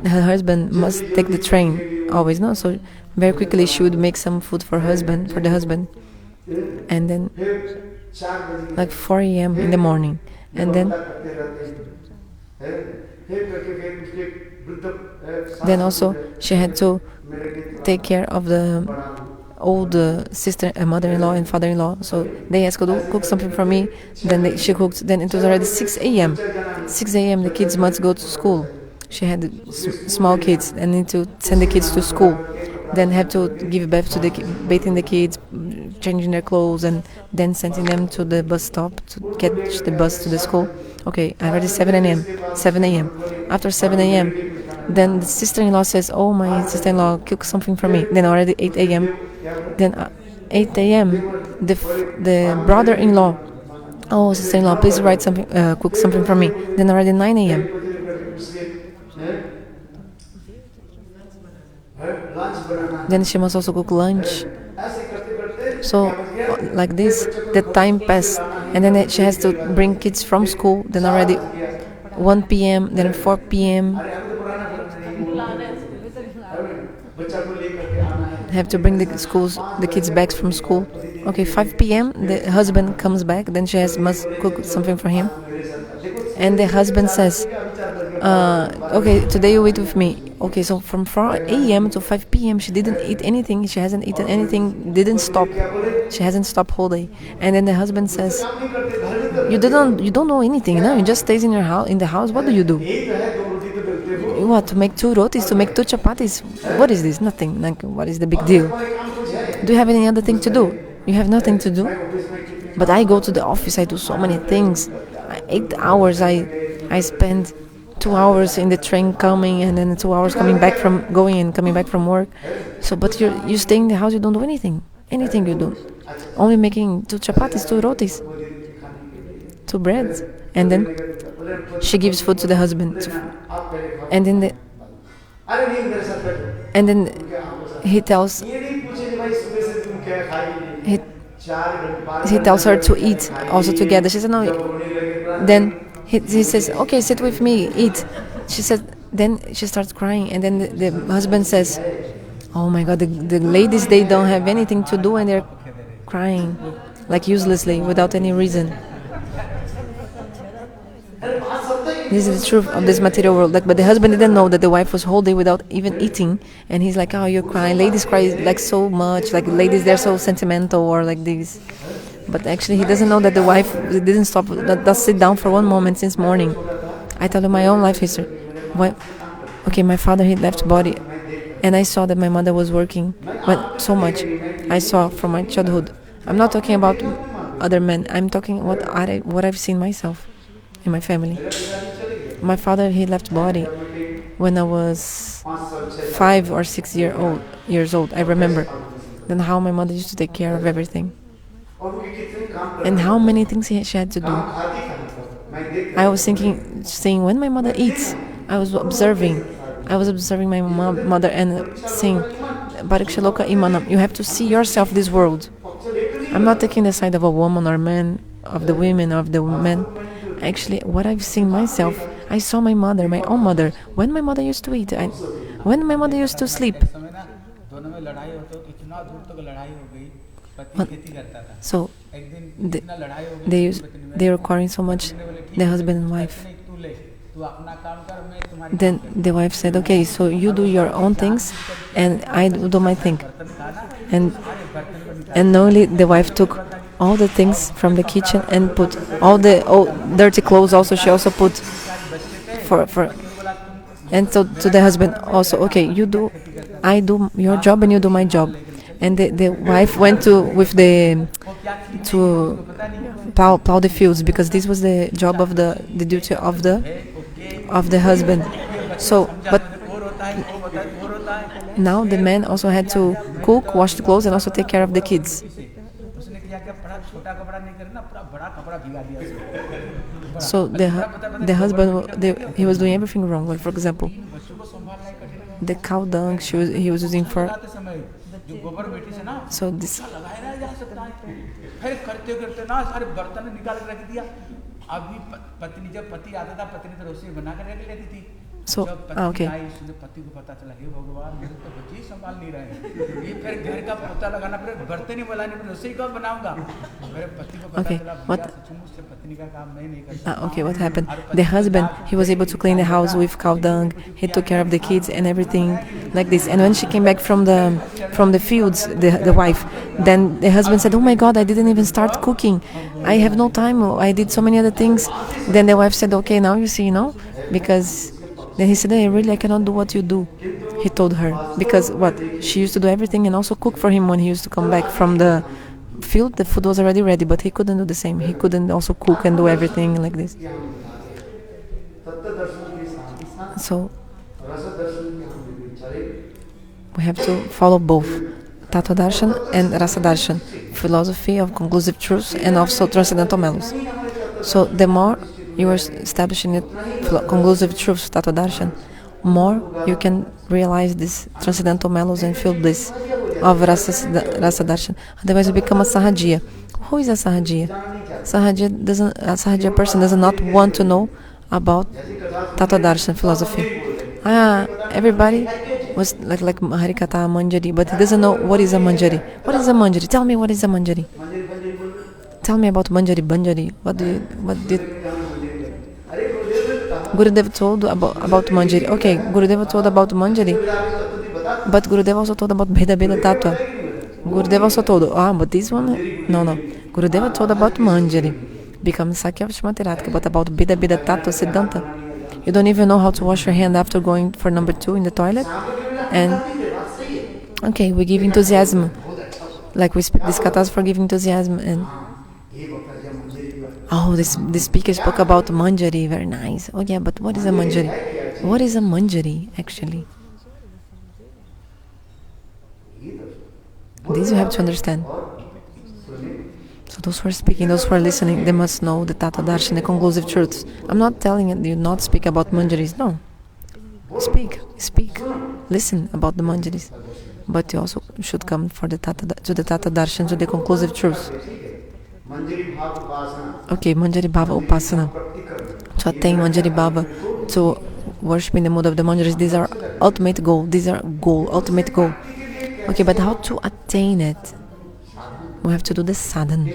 her husband must take the train always, no? So very quickly she would make some food for the husband, and then like 4 a.m. in the morning, and then also she had to take care of the old sister and mother-in-law and father-in-law. So they asked her to cook something for me. Then she cooked. Then it was already 6 a.m. 6 a.m. the kids must go to school. She had small kids and need to send the kids to school. Then have to give birth to bathing the kids, changing their clothes, and then sending them to the bus stop to catch the bus to the school. Okay, already 7 a.m. 7 a.m. After 7 a.m. then the sister-in-law says, oh, my sister-in-law, cook something for me. Then already 8 a.m. Then 8 a.m. the brother-in-law, oh, sister-in-law, please write something, cook something for me. Then already 9 a.m. Then she must also cook lunch. So like this, the time passed, and then she has to bring kids from school. Then already 1 p.m. then 4 p.m. have to bring the kids back from school. Okay, 5 p.m. the husband comes back. Then she must cook something for him, and the husband says, okay, today you eat with me. Okay, so from 4 a.m. to 5 p.m. she didn't eat anything. She hasn't eaten anything. Didn't stop. She hasn't stopped whole day. And then the husband says, you don't know anything. No, you just stays in the house. What do you do? What, to make 2 rotis, to make 2 chapatis? What is this? Nothing. Like, what is the big deal? Do you have any other thing to do? You have nothing to do? But I go to the office. I do so many things. 8 hours. I spend 2 hours in the train coming, and then 2 hours coming back from work. So, but you stay in the house. You don't do anything. Anything you do, only making 2 chapatis, 2 rotis, 2 breads, and then she gives food to the husband, and then he tells her to eat also together. She said no. Then he says, okay, sit with me, eat. She said. Then she starts crying, and then the husband says, oh my God, the ladies, they don't have anything to do and they're crying like uselessly without any reason. This is the truth of this material world. But the husband didn't know that the wife was whole day without even eating, and he's like, oh, you're crying. Ladies cry like so much, like ladies, they're so sentimental or like this. But actually he doesn't know that the wife didn't stop, does sit down for one moment since morning. I tell you my own life history. Okay, my father, he left body, and I saw that my mother was working so much. I saw from my childhood. I'm not talking about other men. I'm talking what I've seen myself in my family. My father, he left body when I was 5 or 6 years old. I remember. Then how my mother used to take care of everything, and how many things she had to do. I was saying when my mother eats, I was observing my mother and saying, Parikshaloka Imanam, you have to see yourself this world. I'm not taking the side of a woman or man, of the women or of the men. Actually, what I've seen myself, I saw my mother, my own mother, when my mother used to eat, when my mother used to sleep. So they were quarreling so much, the husband and wife. Then the wife said, okay, so you do your own things and I do my thing. And knowingly the wife took all the things from the kitchen and put all the dirty clothes also, she also put for and so to the husband also, okay, you do I do your job and you do my job. And the wife went to plow the fields, because this was the job of the duty of the husband. So, but now the man also had to cook, wash the clothes, and also take care of the kids. So the husband, he was doing everything wrong. Like, for example, the cow dung he was using for. So this. So, okay. Okay, what happened? The husband, he was able to clean the house with cow dung. He took care of the kids and everything like this. And when she came back from the fields, the wife, then the husband said, "Oh my God, I didn't even start cooking. I have no time. I did so many other things." Then the wife said, "Okay, now you see, because." Then he said, "Hey, really, I cannot do what you do." He told her, because she used to do everything and also cook for him when he used to come back from the field. The food was already ready, but he couldn't do the same. He couldn't also cook and do everything like this. So we have to follow both tattva-darshan and rasa-darshan, philosophy of conclusive truths and also transcendental mellows. So the more you are establishing conclusive truths, tattva-darshan, more you can realize these transcendental mellows and feel bliss of rasa-darshan. Otherwise, you become a sahajiya. Who is a sahajiya? A sahajiya person does not want to know about tattva-darshan philosophy. Everybody was like hari-katha, manjari, but he doesn't know what is a manjari. What is a manjari? Tell me what is a manjari. Tell me about manjari, banjari. What did Gurudev told about manjari? Okay, Gurudev told about manjari, but Gurudev also told about bheda tattva. Gurudev also told, but this one, no. Gurudev told about manjari, becomes Sakya of Srimati Radharani, but about bheda tattva-siddhanta. You don't even know how to wash your hand after going for number 2 in the toilet. And okay, we give enthusiasm, like we speak this kathas for giving enthusiasm. And the speaker spoke about manjari, very nice. Oh yeah, but what is a manjari? What is a manjari actually? This you have to understand. So those who are speaking, those who are listening, they must know the tattva-darshan, the conclusive truths. I'm not telling you not speak about manjaris. No, speak, listen about the manjaris, but you also should come for the tattva-darshan, to the conclusive truths. Okay, manjari bhava upasana, to attain manjari bhava, to worship in the mode of the manjaris. These are ultimate goal. Ultimate goal. Okay, but how to attain it? We have to do the sadhana.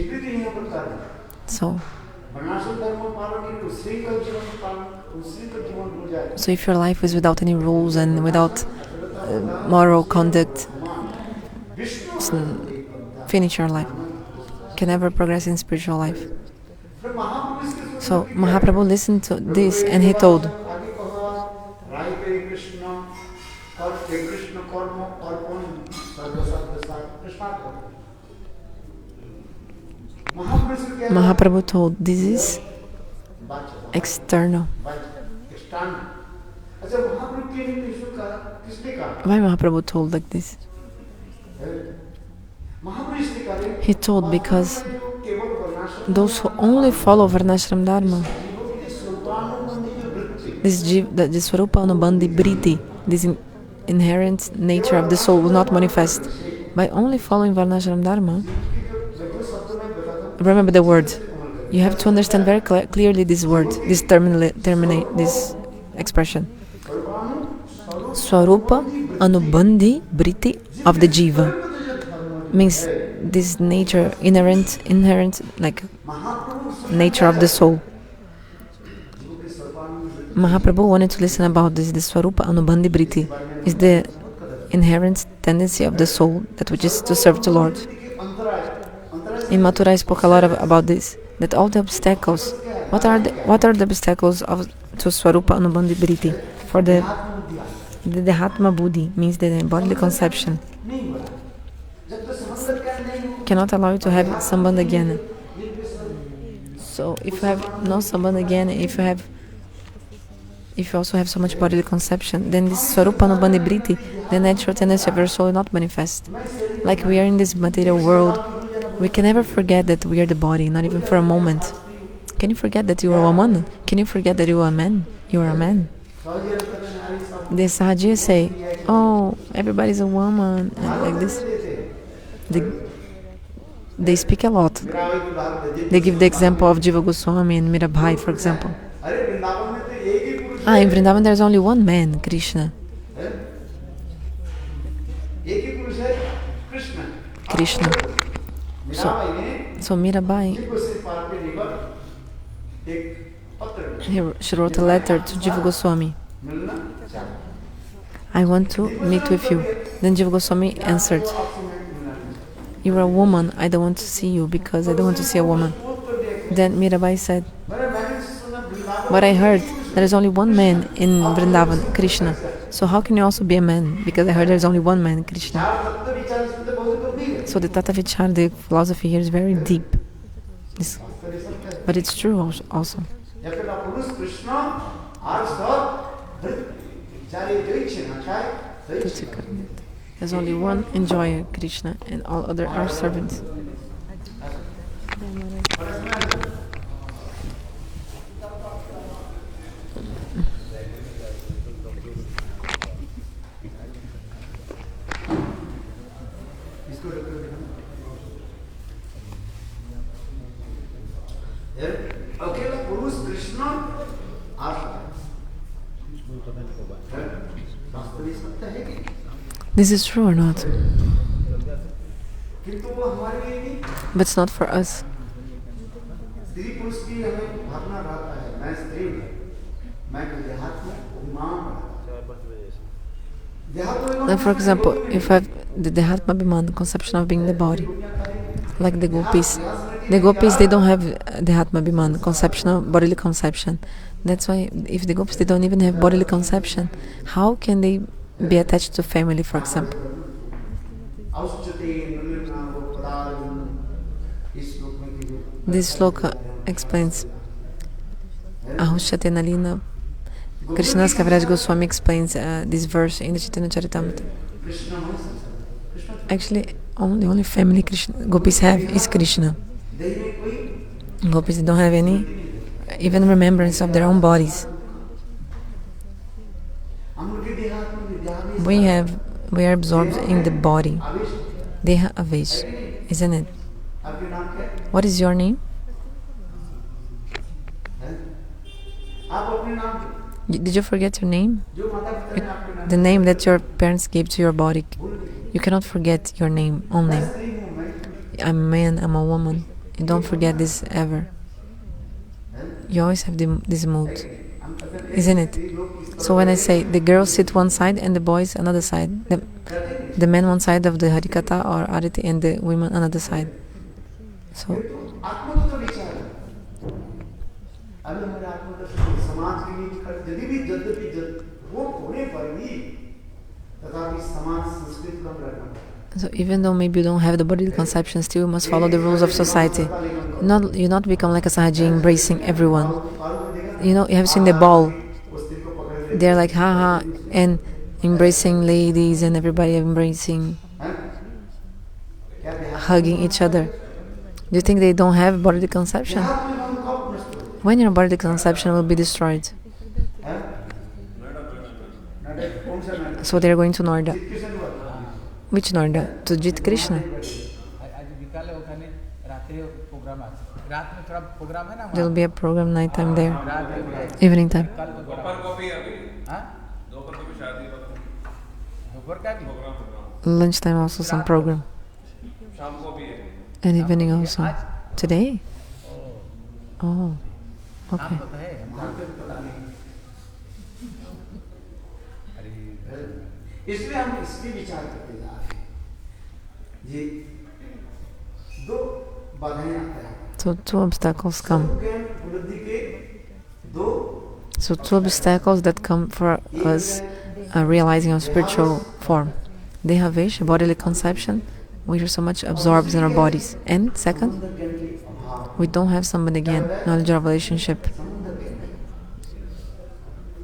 So if your life is without any rules and without moral conduct, finish your life. Can never progress in spiritual life. So Mahaprabhu listened to this and he told, Mahaprabhu told, this is external. Why Mahaprabhu told like this? He told because those who only follow Varnashram Dharma, this swarupa-anubandhi vritti, this inherent nature of the soul will not manifest. By only following Varnashram Dharma, remember the word. You have to understand very clearly this word, this this expression. Swarupa anubandhi vritti of the jiva means this nature, inherent, like nature of the soul. Mahaprabhu wanted to listen about this. The swarupa anubandhi vritti is the inherent tendency of the soul, that which is to serve the Lord. In Mathura I spoke a lot about this, that all the obstacles, what are the obstacles to Swarupa Anubandhi Vritti, for the The Dehatma Buddhi means the bodily conception cannot allow you to have Samvad again. So if you have no Samvad again, if you also have so much bodily conception, then this Swarupanubandhi Briti, the natural tendency of your soul, will not manifest. Like we are in this material world, we can never forget that we are the body, not even for a moment. Can you forget that you are a woman? Can you forget that you are a man? You are a man. The Sahajiyas say, oh, everybody's a woman, and like this. They speak a lot. They give the example of Jiva Goswami and Mirabai, for example. In Vrindavan there's only one man, Krishna. Krishna. So Mirabai, she wrote a letter to Jiva Goswami. I want to meet with you. Then Jiva Goswami answered, you are a woman, I don't want to see you because I don't want to see a woman. Then Mirabai said, but I heard there is only one man in Vrindavan, Krishna. So how can you also be a man? Because I heard there is only one man, Krishna. So the tattva-vichara, the philosophy here is very deep. But it's true also. There's only one enjoyer, Krishna, and all other are servants. This is true or not? But it's not for us. Like for example, if I have the Dehatma Bhiman conception of being the body, like the gopis. The gopis, they don't have Dehatma Bhiman conception of bodily conception. That's why if the gopis, they don't even have bodily conception, how can they be attached to family, for example? This sloka explains Ahushate Nalina. Krishnadas Kaviraj Goswami explains this verse in the Chaitanya Charitamrita. Actually, only family Krishna gopis have is Krishna. Gopis don't have any even remembrance of their own bodies. We are absorbed in the body. Deha Avesh, isn't it? What is your name? Did you forget your name? The name that your parents gave to your body. You cannot forget your name, own name. I'm a man, I'm a woman. You don't forget this ever. You always have this mood, isn't it? So when I say the girls sit one side and the boys another side, the men one side of the hari-katha or arati and the women another side. So even though maybe you don't have the bodily conception, still you must follow the rules of society. You not become like a sahaji embracing everyone. You know, you have seen the ball. They're like haha and embracing ladies and everybody embracing, hugging each other. Do you think they don't have bodily conception? When your bodily conception will be destroyed? So they're going to Norda. Which Norda? To Jit Krishna. There will be a program night time there, evening time. Lunchtime also some program. And evening also. Today? Oh, okay. So two obstacles come. So two obstacles that come for us realizing of spiritual form. Deha-vesh, bodily conception, we are so much absorbed in our bodies. And second, we don't have Samvad again, knowledge of relationship.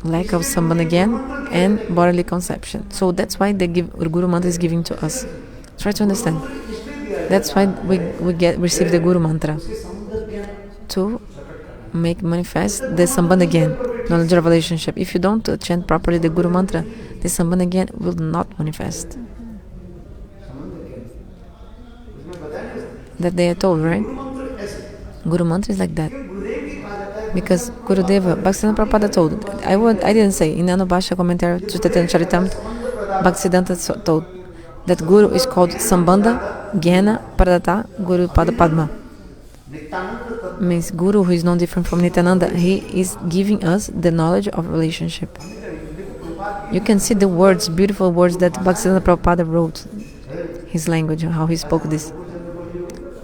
Lack of Samvad again and bodily conception. So that's why the Guru Mantra is giving to us. Try to understand. That's why we receive the Guru Mantra. To make manifest the Samvad again, knowledge of relationship. If you don't chant properly the Guru Mantra, the Samvad again will not manifest. That they are told, right? Guru Mantra is like that. Because Gurudeva, Bhaktisiddhanta Prabhupada told, I didn't say, in Anubhasha commentary to Chaitanya Charitamrita, Bhaktisiddhanta told that Guru is called Sambandha, Jnana, Pradata, Guru Pada Padma. Means Guru, who is no different from Nityananda, he is giving us the knowledge of relationship. You can see the words, beautiful words that Bhaktisiddhanta Prabhupada wrote, his language, how he spoke this.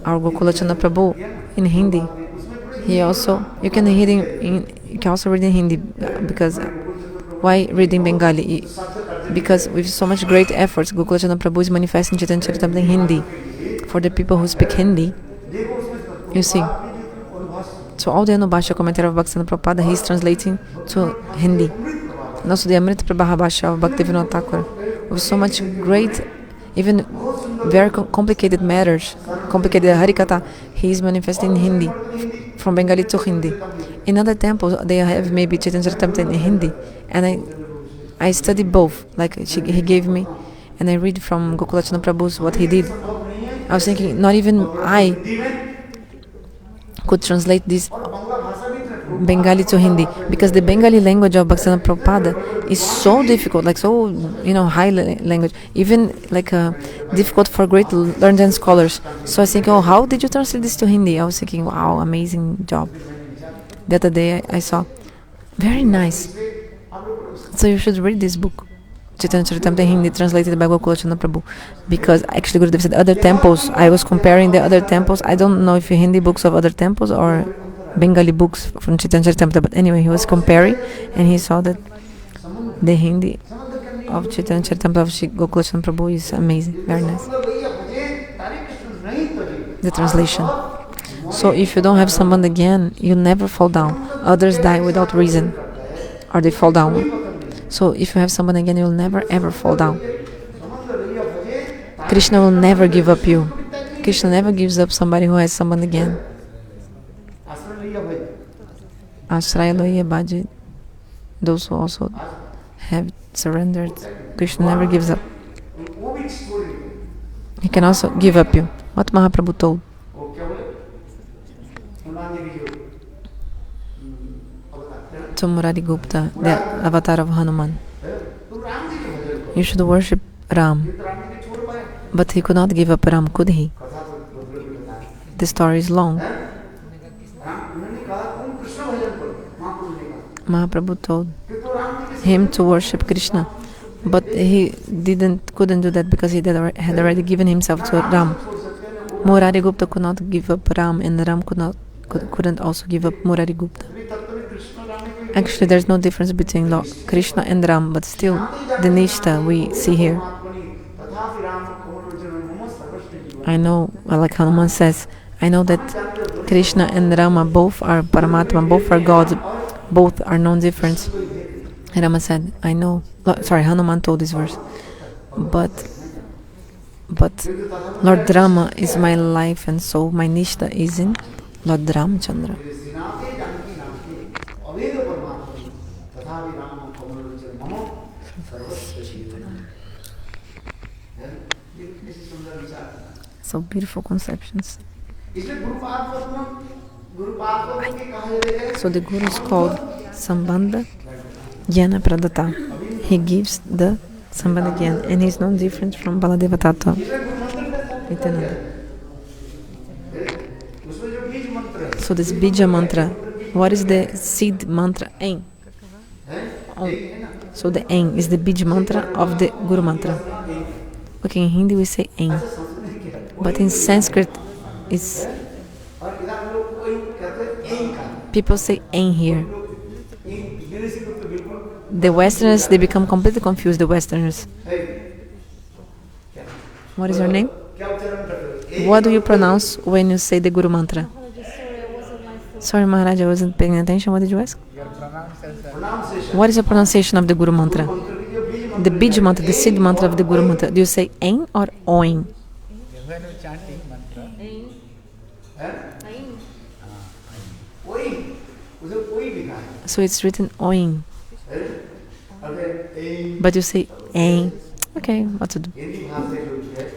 Our Gokula-Chanda Prabhu in Hindi, he also, you can also read in Hindi, because why read in Bengali? Because with so much great efforts, Gokula-Chanda Prabhu is manifesting Chaitanya Charitamrita in Hindi. For the people who speak Hindi, you see, so all the Anubhasha commentary of Bhaktisiddhanta Prabhupada, he is translating to Hindi. And also the Amrita Prabha Bhasha of Bhaktivinoda Thakur, with so much great, even very complicated matters, complicated hari-katha, he is manifesting in Hindi, from Bengali to Hindi. In other temples, they have maybe Chaitanya Charitamrita in Hindi, and I study both, like he gave me, and I read from Gokula-Chanda Prabhu's what he did. I was thinking, not even I could translate this Bengali to Hindi, because the Bengali language of Bhaktisiddhanta Prabhupada is so difficult, like so, high language, even like difficult for great learned scholars. So I was thinking, how did you translate this to Hindi? I was thinking, wow, amazing job. The other day I saw, very nice. So you should read this book, Chaitanya Charitamrita Hindi, translated by Gokula-Chanda Prabhu, because actually Gurudev said other temples, I was comparing the other temples, I don't know if Hindi books of other temples or Bengali books from Chaitanya Charitamrita, but anyway, he was comparing, and he saw that the Hindi of Chaitanya Charitamrita of Gokula-Chanda Prabhu is amazing, very nice. The translation. So if you don't have someone again, you never fall down. Others die without reason, or they fall down. So if you have someone again, you will never ever fall down. Krishna will never give up you. Krishna never gives up somebody who has someone again. Ashraya Loya Bhaji, those who also have surrendered, Krishna never gives up. He can also give up you. What Mahaprabhu told. To Murari Gupta, the avatar of Hanuman. You should worship Ram. But he could not give up Ram, could he? The story is long. Mahaprabhu told him to worship Krishna, but he couldn't do that because he had already given himself to Ram. Murari Gupta could not give up Ram, and Ram couldn't also give up Murari Gupta. Actually, there's no difference between Krishna and Ram, but still, the nishta we see here. I know, like Hanuman says, I know that Krishna and Rama both are Paramatma, both are gods, both are non-different. Rama said, I know. Hanuman told this verse. But Lord Rama is my life and soul. My nishta is in Lord Ramchandra. So beautiful conceptions. So the Guru is called Sambandha Jnana Pradata. He gives the Samvad again, and he is no different from Baladeva Tattva. So this Bija mantra, what is the seed mantra? Ain. So the Ain is the Bija mantra of the Guru mantra. Okay, in Hindi we say Ain, but in Sanskrit it's people say Ain here. the Westerners, they become completely confused, the Westerners. What is your name? What do you pronounce when you say the Guru mantra? Sorry, Maharaj, I wasn't paying attention. What did you ask? What is the pronunciation of the Guru mantra? The Bij mantra, the Siddh mantra of the Guru mantra. Do you say Ain or Oin? When we chanting mantra. So it's written Oin. But you say Ain. Okay, what to do?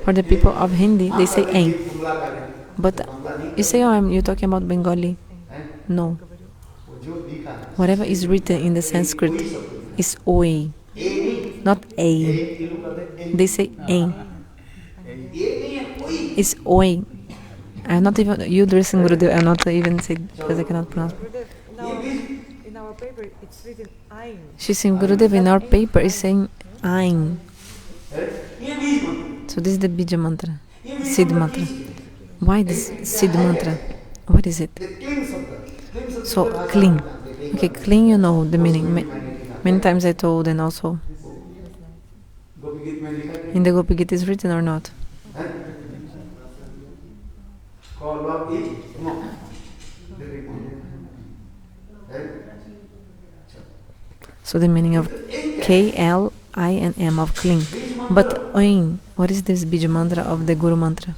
For the people of Hindi, they say Ain. But you say, oh, you're talking about Bengali. No. Whatever is written in the Sanskrit is Oi, not A. They say Ain. It's Oi. I'm not even, you dressing Gurudev, I'm not even saying because I cannot pronounce. In our paper, it's written Ain. She's saying Gurudev, in our paper is saying Ain. So this is the Bija mantra, Siddh mantra. Why this Siddh mantra? What is it? So cling. Okay, cling, you know the meaning. Many times I told, and also in the Gopi Gita is written or not? So the meaning of K, L, I and M of cling. But Oin, what is this Bija mantra of the Guru mantra?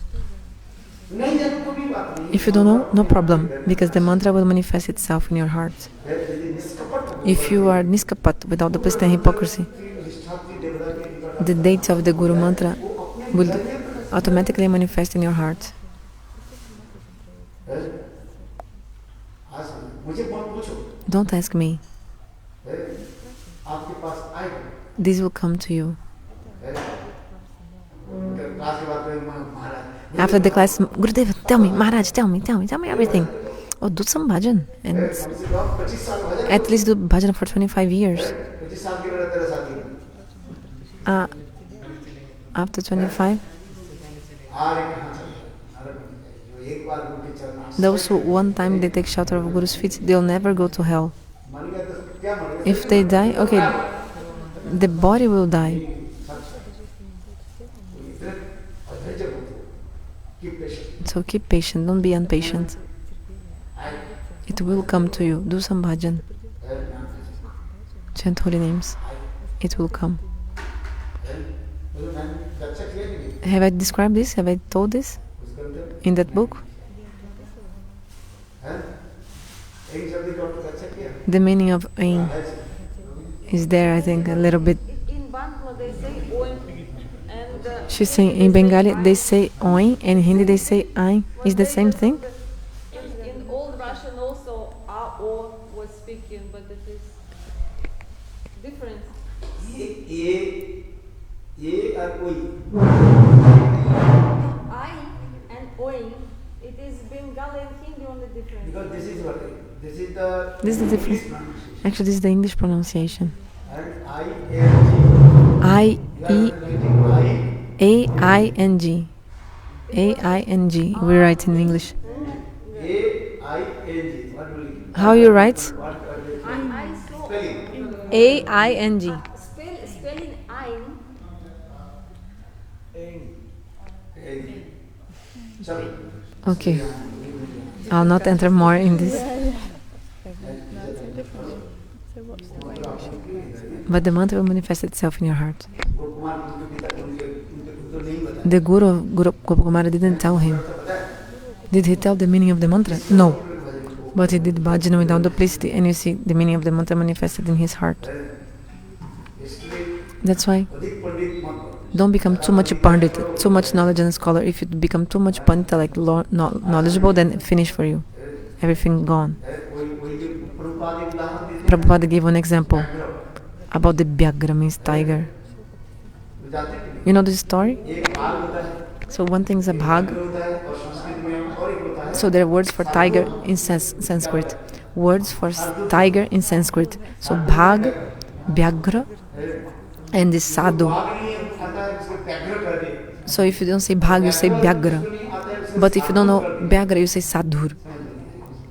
If you don't know, no problem, because the mantra will manifest itself in your heart. If you are niskapat, without the duplicity and hypocrisy, the dates of the Guru mantra will automatically manifest in your heart. Don't ask me. This will come to you. After the class, Gurudev, tell me, Maharaj, tell me everything. Oh, do some bhajan. And at least do bhajan for 25 years. After 25, those who one time they take shelter of Guru's feet, they'll never go to hell. If they die, okay, the body will die. So keep patient, don't be impatient. It will come to you. Do some bhajan. Chant holy names. It will come. Have I described this? Have I told this in that book? The meaning of Ain is there, I think, a little bit. In Bangla they say Oin, and She's saying in Bengali they say Oin, and in Hindi they say Ain. Is the same thing? in Old Russian also A-O was speaking, but it is different. I and Oin, it is Bengali and Hindi only different. Because this is what? This is This is the difference. Actually, this is the English pronunciation. and A-I-N-G. A-I-N-G. We write in English. A-I-N-G. What will it? How you write? I saw A-I-N-G. spelling Ain. Sorry. Okay. I'll not enter more in this. But the mantra will manifest itself in your heart. The Guru of Gopakumara didn't tell him. Did he tell the meaning of the mantra? No. But he did bhajan without duplicity, and you see the meaning of the mantra manifested in his heart. That's why don't become too much a pandit, too much knowledge and scholar. If you become too much pandita, like knowledgeable, then finish for you. Everything gone. Prabhupada gave one example about the Vyagra, means tiger. You know this story? So one thing is a bhag. So there are words for tiger in Sanskrit. Words for tiger in Sanskrit. So bhag, Vyagra, and the sadhu. So if you don't say bhag, you say Vyagra. But if you don't know Vyagra, you say sadhur.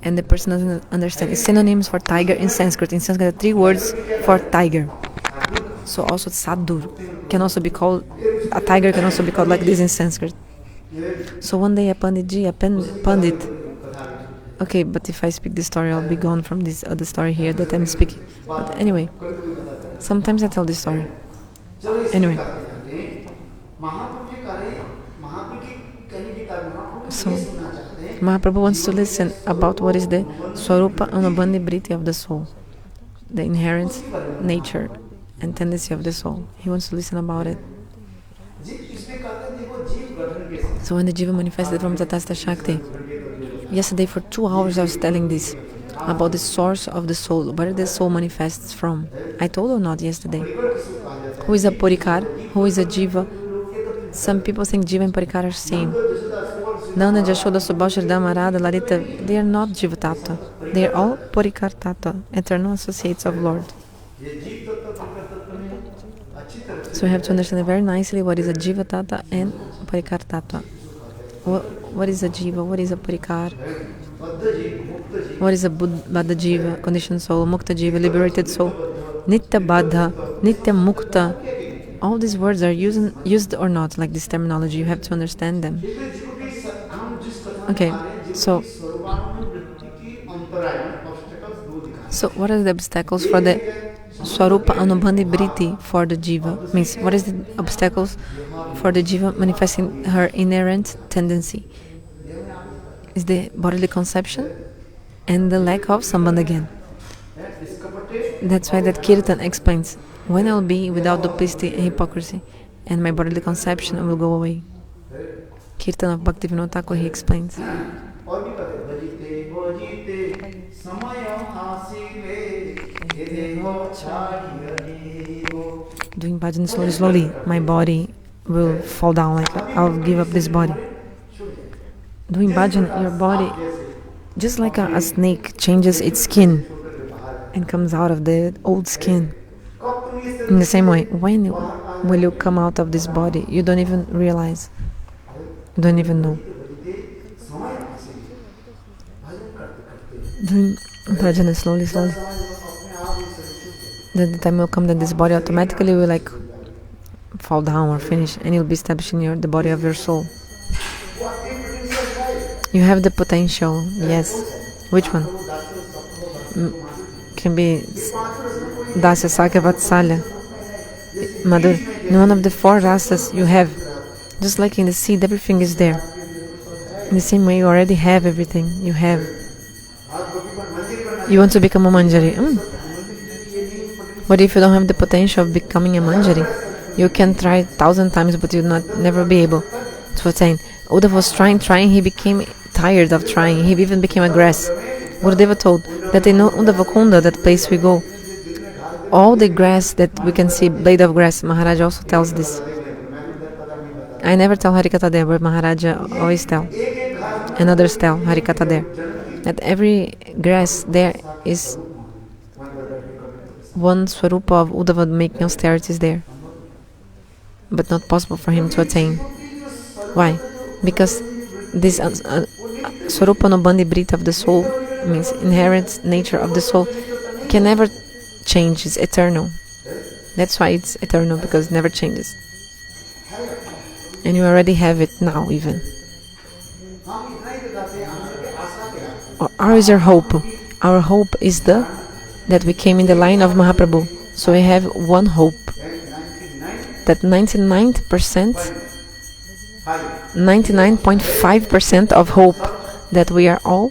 And the person doesn't understand. It's synonyms for tiger in Sanskrit. In Sanskrit, there are 3 words for tiger. So also Saddur can also be called, a tiger can also be called like this in Sanskrit. So one day a Pandit, okay, but if I speak this story, I'll be gone from this other story here that I'm speaking. But anyway, sometimes I tell this story. Anyway, so Mahaprabhu wants to listen about what is the Swarupa Anubandhi of the soul, the inherent nature and tendency of the soul. He wants to listen about it. So when the Jiva manifested from Tatastha Shakti, yesterday for 2 hours I was telling this, about the source of the soul, where the soul manifests from. I told or not yesterday? Who is a Parikar? Who is a Jiva? Some people think Jiva and Parikar are same. Nanda, Jashoda, Subhashir, Radha, Lalita, they are not Jiva Tattva. They are all Parikar Tattva, eternal associates of Lord. So we have to understand very nicely what is a Jiva Tattva and Parikar Tattva. What is a Jiva? What is a Parikar? What is a Baddha Jiva, conditioned soul, Mukta Jiva, liberated soul, Nitya Baddha, Nitya Mukta? All these words are used or not, like this terminology, you have to understand them. Okay, so what are the obstacles for the Swarupa Anubandhi Briti for the Jiva? Means, what is the obstacles for the Jiva manifesting her inherent tendency? Is the bodily conception and the lack of Samvad again. That's why that Kirtan explains, when I'll be without duplicity and hypocrisy, and my bodily conception will go away. Kirtan of Bhaktivinoda Thakur, he explains. Doing bhajan slowly, my body will fall down, like I'll give up this body. Doing bhajan, your body, just like a snake changes its skin and comes out of the old skin. In the same way, when will you come out of this body? You don't even realize. You don't even know. Doing bhajan slowly. Then the time will come that this body automatically will like fall down or finish, and you'll be established in the body of your soul. You have the potential, yes. Which one? Can be Dasya, Sakya, Vatsalya, Madhur. In one of the 4 rasas you have, just like in the seed, everything is there. In the same way, you already have everything. You have. You want to become a manjari. But if you don't have the potential of becoming a manjari, you can try 1,000 times, but you'll never be able to attain. Uddhava was trying, he became tired of trying. He even became a grass. Gurudeva told that in Uddhava Kunda, that place we go, all the grass that we can see, blade of grass, Maharaj also tells this. I never tell hari-katha there, but Maharaj always tell. And others tell hari-katha there. That every grass there is one swarupa of Uddhava making austerities there. But not possible for him to attain. Why? Because this Swarupa Anubandhi Brita of the soul, means inherent nature of the soul, can never change. It's eternal. That's why it's eternal, because it never changes. And you already have it now even. Or is our hope? Our hope is that we came in the line of Mahaprabhu. So we have one hope. That 99.5% of hope that we are all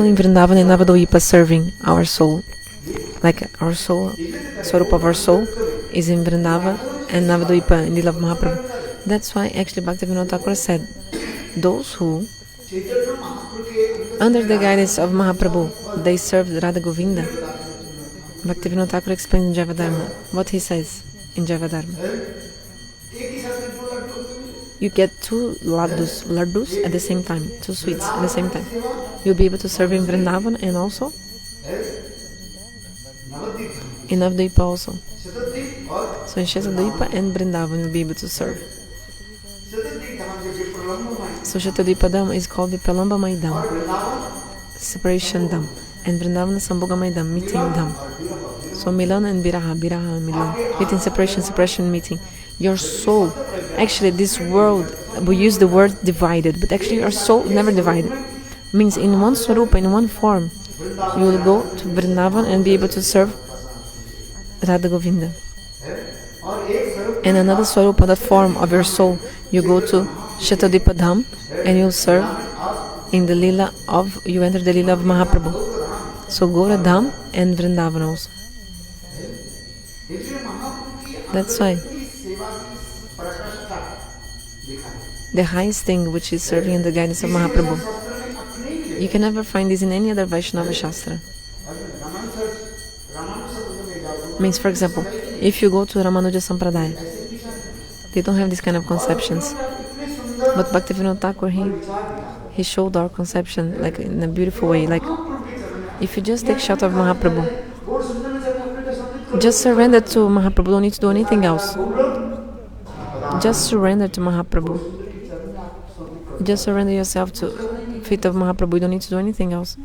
in Vrindavan and Navadvipa serving our soul. Like our soul, Swarupa of our soul is in Vrindavan and Navadvipa in the love of Mahaprabhu. That's why actually Bhaktivinoda Thakur said, those who, under the guidance of Mahaprabhu, they served Radha Govinda. Bhaktivinoda Thakur explained in Java-dharma what he says in Java-dharma. You get 2 ladus at the same time, 2 sweets at the same time. You'll be able to serve in Vrindavan and also in Navadvipa also. So in Shetadvipa and Vrindavan you'll be able to serve. So Shetadvipa Dham is called the Pralambamai Dham. separation dham, and Vrindavana Sambhogamay dham, meeting dham. So Milan and Viraha, Viraha and Milan, meeting, separation, separation, meeting. Your soul, actually this world, we use the word divided, but actually your soul never divided. Means in one swarupa, in one form, you will go to Vrindavan and be able to serve Radha Govinda. And another swarupa, that form of your soul, you go to Shatadipa Dham and you'll serve in the lila of, you enter the lila of Mahaprabhu. So Gaura Dham and Vrindavan also. That's why the highest thing, which is serving in the guidance of Mahaprabhu, you can never find this in any other Vaishnava Shastra. Means, for example, if you go to Ramanuja Sampradaya, they don't have this kind of conceptions. But Bhaktivinoda Thakur, he showed our conception like in a beautiful way. Like, if you just take shelter of Mahaprabhu, just surrender to Mahaprabhu, don't need to do anything else. Just surrender to Mahaprabhu. Just surrender yourself to feet of Mahaprabhu, you don't need to do anything else.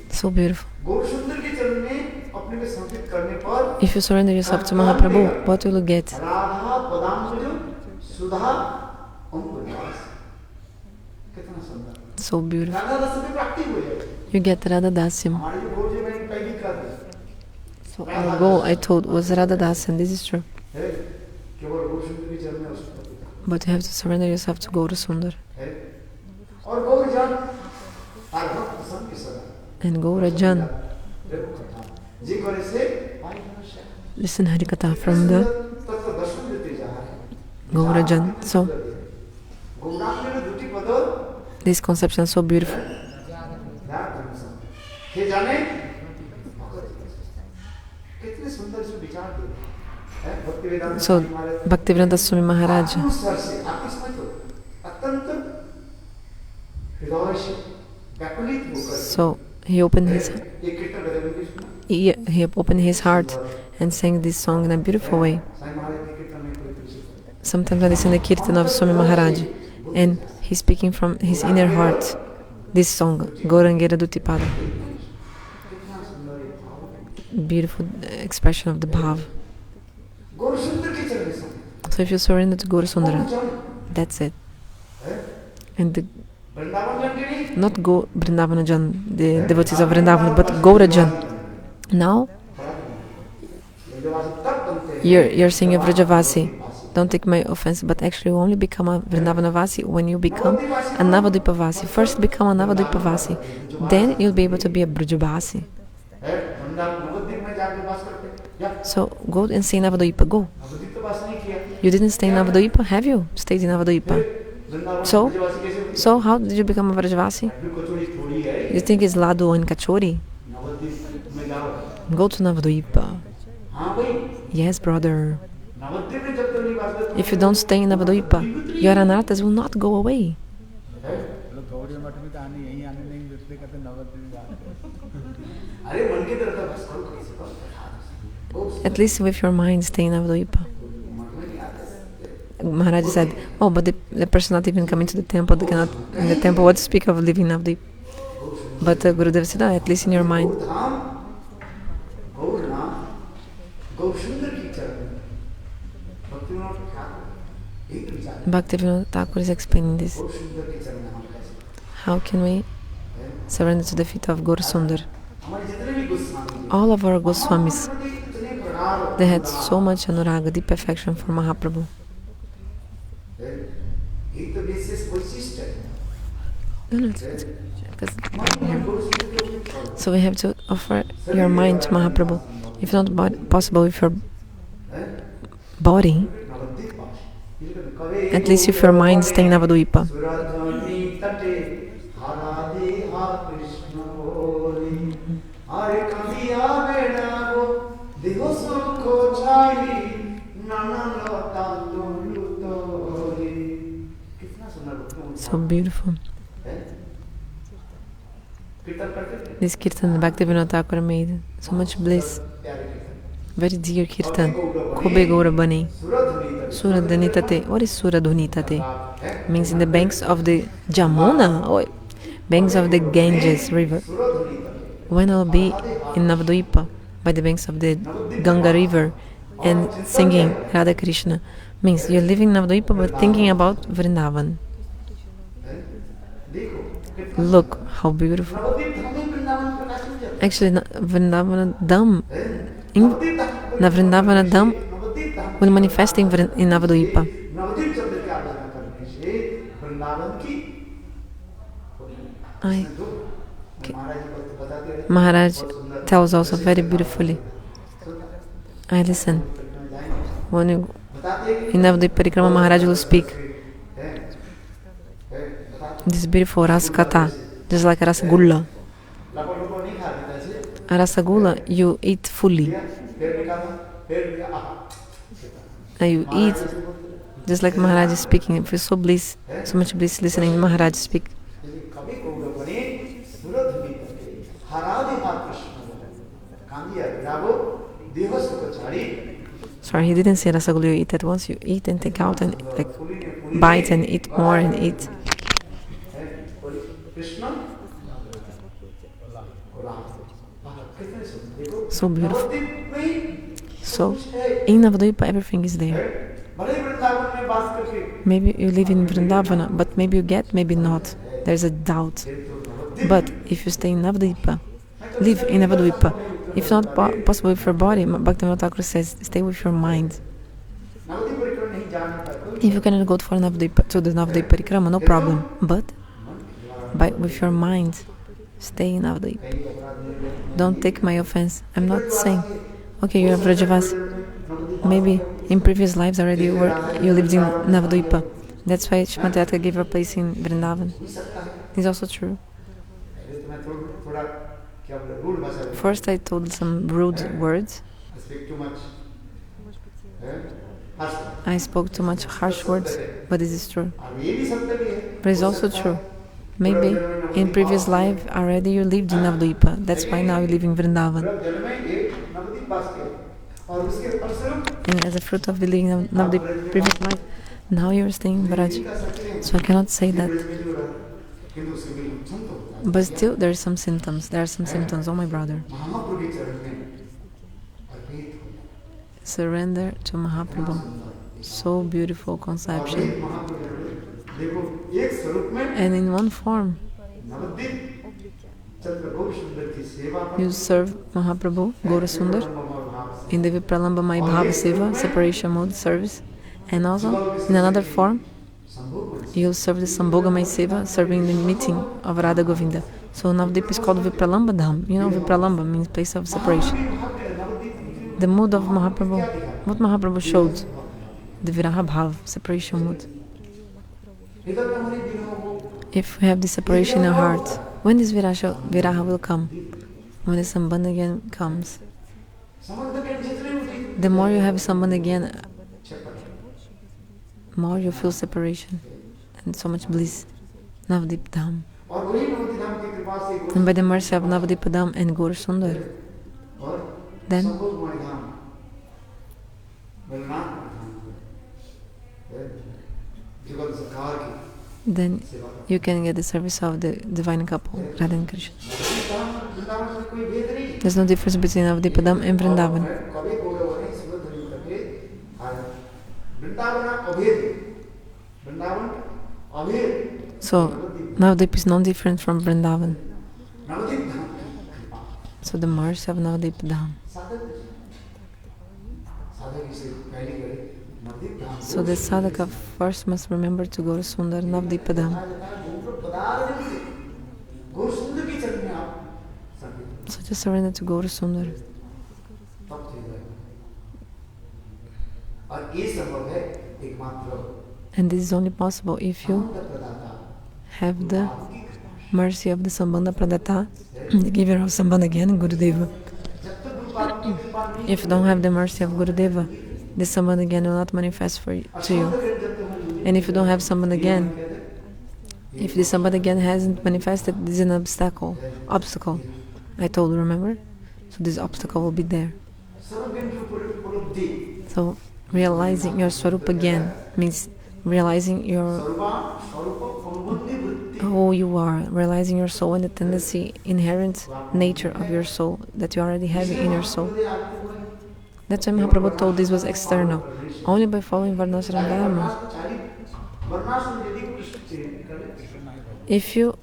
So beautiful. If you surrender yourself to Mahaprabhu, what will you get? So beautiful. You get Radha Dasyam. So our goal, I told, was Radha Dasyam. This is true. But you have to surrender yourself to Gaura Sundar. And Gaura-janas. Listen hari-katha from the Gaura-janas. So this conception is so beautiful. So Bhaktivedanta Swami Maharaj, so he opened his heart and sang this song in a beautiful way. Sometimes I listen to the kirtan of Swami Maharaj, and he's speaking from his inner heart this song, Gaurangera Dutipada. Beautiful expression of the bhav. So if you surrender to Gaura Sundara, that's it. And not go Vrindavana-jan, the devotees of Vrindavana, but Gaura-janas. Now you're saying a Vrajavasi. Don't take my offense, but actually you only become a Vrindavanavasi when you become a Navadvipavasi. First become a Navadvipavasi, then you'll be able to be a Brajavasi. So go and stay in Navadvipa, go. You didn't stay in Navadvipa, have you? Stayed in Navadvipa. So how did you become a Vrajavasi? You think it's Ladu and Kachori? Go to Navadvipa. Yes, brother. If you don't stay in Navadvipa, your anarthas will not go away. At least with your mind, stay in Navadvipa. Maharaj said, oh, but the person not even coming to the temple, they cannot, in the temple, what to speak of living in Navadvipa? But Gurudev said, at least in your mind. Bhaktivinoda Thakur is explaining this. How can we surrender to the feet of Gaura Sundar? All of our Goswamis, they had so much anuraga, deep affection for Mahaprabhu. So we have to offer your mind to Mahaprabhu. If not possible with your body, at least with your mind, stay in Navadvipa. So beautiful. This kirtan Bhaktivinoda Thakur made so much bliss. Very dear kirtan. Kobe Gaura Bani. Suradhunitate. What is Suradhunitate? Means in the banks of the Jamuna, or banks of the Ganges river. When I'll be in Navadvipa, by the banks of the Ganga river, and singing Radha Krishna, means you're living in Navadvipa but thinking about Vrindavan. Look how beautiful. Actually, Vrindavana Dham, Vrindavana Dham will manifest in Navadvipa. Maharaj tells also very beautifully. I listen. When you in Navadvipa Parikrama, Maharaj will speak. This beautiful rasa-katha, just like rasagulla. A rasagulla, you eat fully. And you eat, just like Maharaj is speaking. You feel so bliss, so much bliss listening to Maharaj speak. Sorry, he didn't say rasagulla, you eat at once. You eat and take out and like bite and eat more and eat. So beautiful. So, in Navadvipa everything is there. Maybe you live in Vrindavana, but maybe you get, maybe not. There's a doubt. But if you stay in Navadvipa, live in Navadvipa. If not possible with your body, Bhaktivinoda Thakur says, stay with your mind. If you cannot go to the Navadvipa Parikrama, no problem. But with your mind, stay in Navadvipa. Don't take my offense. I'm not saying, okay, you're a Vrajavasi. Maybe in previous lives already you lived in Navadvipa. That's why Srimati Radharani gave her a place in Vrindavan. It's also true. First I told some rude words. I spoke too much harsh words, but this is true. But it's also true. Maybe in previous life already you lived in Navadvipa. That's why now you live in Vrindavan. And as a fruit of living in Navadvipa previous life, now you're staying in Vraj. So I cannot say that. But still there are some symptoms. Oh my brother. Surrender to Mahaprabhu. So beautiful conception. And in one form, you serve Mahaprabhu, Gaura-Sundar, in the Vipralamba Mai Bhava Seva, separation mode service, and also in another form, you'll serve the Sambhogamai Seva, serving the meeting of Radha Govinda. So Navadvipa is called Vipralamba Dham. You know, Vipralamba means place of separation. The mood of Mahaprabhu, what Mahaprabhu showed, the Viraha Bhav, separation mood. If we have the separation in our heart, when this Viraha will come? When the Sambandha again comes. The more you have Sambandha again, more you feel separation and so much bliss. Navadvipa Dham. And by the mercy of Navadvipa Dham and Gaura-Sundar, then you can get the service of the divine couple, Radha and Krishna. There's no difference between Navadvipa Dham and Vrindavan. So Navadvipa is not different from Vrindavan. So the mercy of Navadvipa Dham. So the sadhaka first must remember to go to Sundar Navadvipa Dham. So just surrender to go to Sundar. And this is only possible if you have the mercy of the Sambandha Pradata, the giver of Sambandha again, Gurudeva. If you don't have the mercy of Gurudeva, the Sambandha again will not manifest to you. And if you don't have Sambandha again, if the Sambandha again hasn't manifested, this is an obstacle. I told you, remember? So this obstacle will be there. So realizing your swarup again means realizing your who you are, realizing your soul and the tendency, inherent nature of your soul that you already have in your soul. That's why Mahaprabhu told this was external. Only by following Varnashram Dharma. If you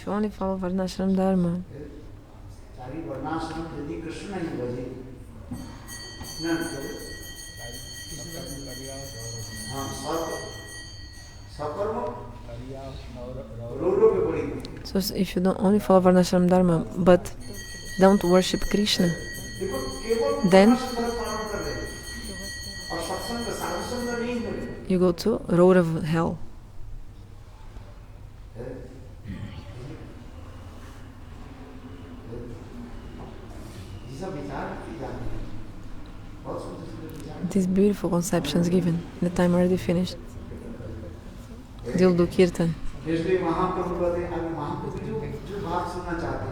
only follow Varnashram Dharma, so if you don't only follow Varnashram Dharma but don't worship Krishna, then you go to road of hell. These beautiful conceptions given. The time already finished. They'll do kirtan.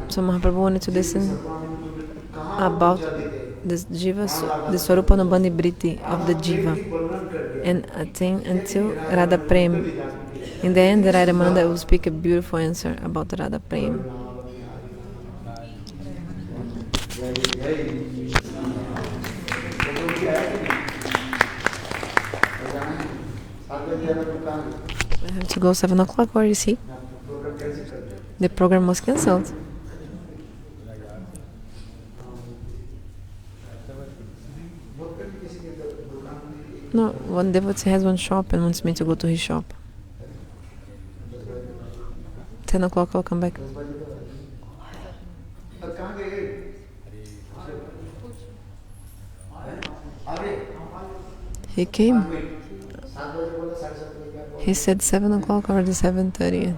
So Mahaprabhu wanted to listen about this jiva, the swarupanubandhi briti of the jiva, and attain until Radha Prem. In the end, the Ramananda will speak a beautiful answer about the Radha Prem. I have to go 7 o'clock. Where is he? The program was cancelled. No, one devotee has one shop and wants me to go to his shop. 10 o'clock I'll come back. He came. He said 7 o'clock, already 7:30.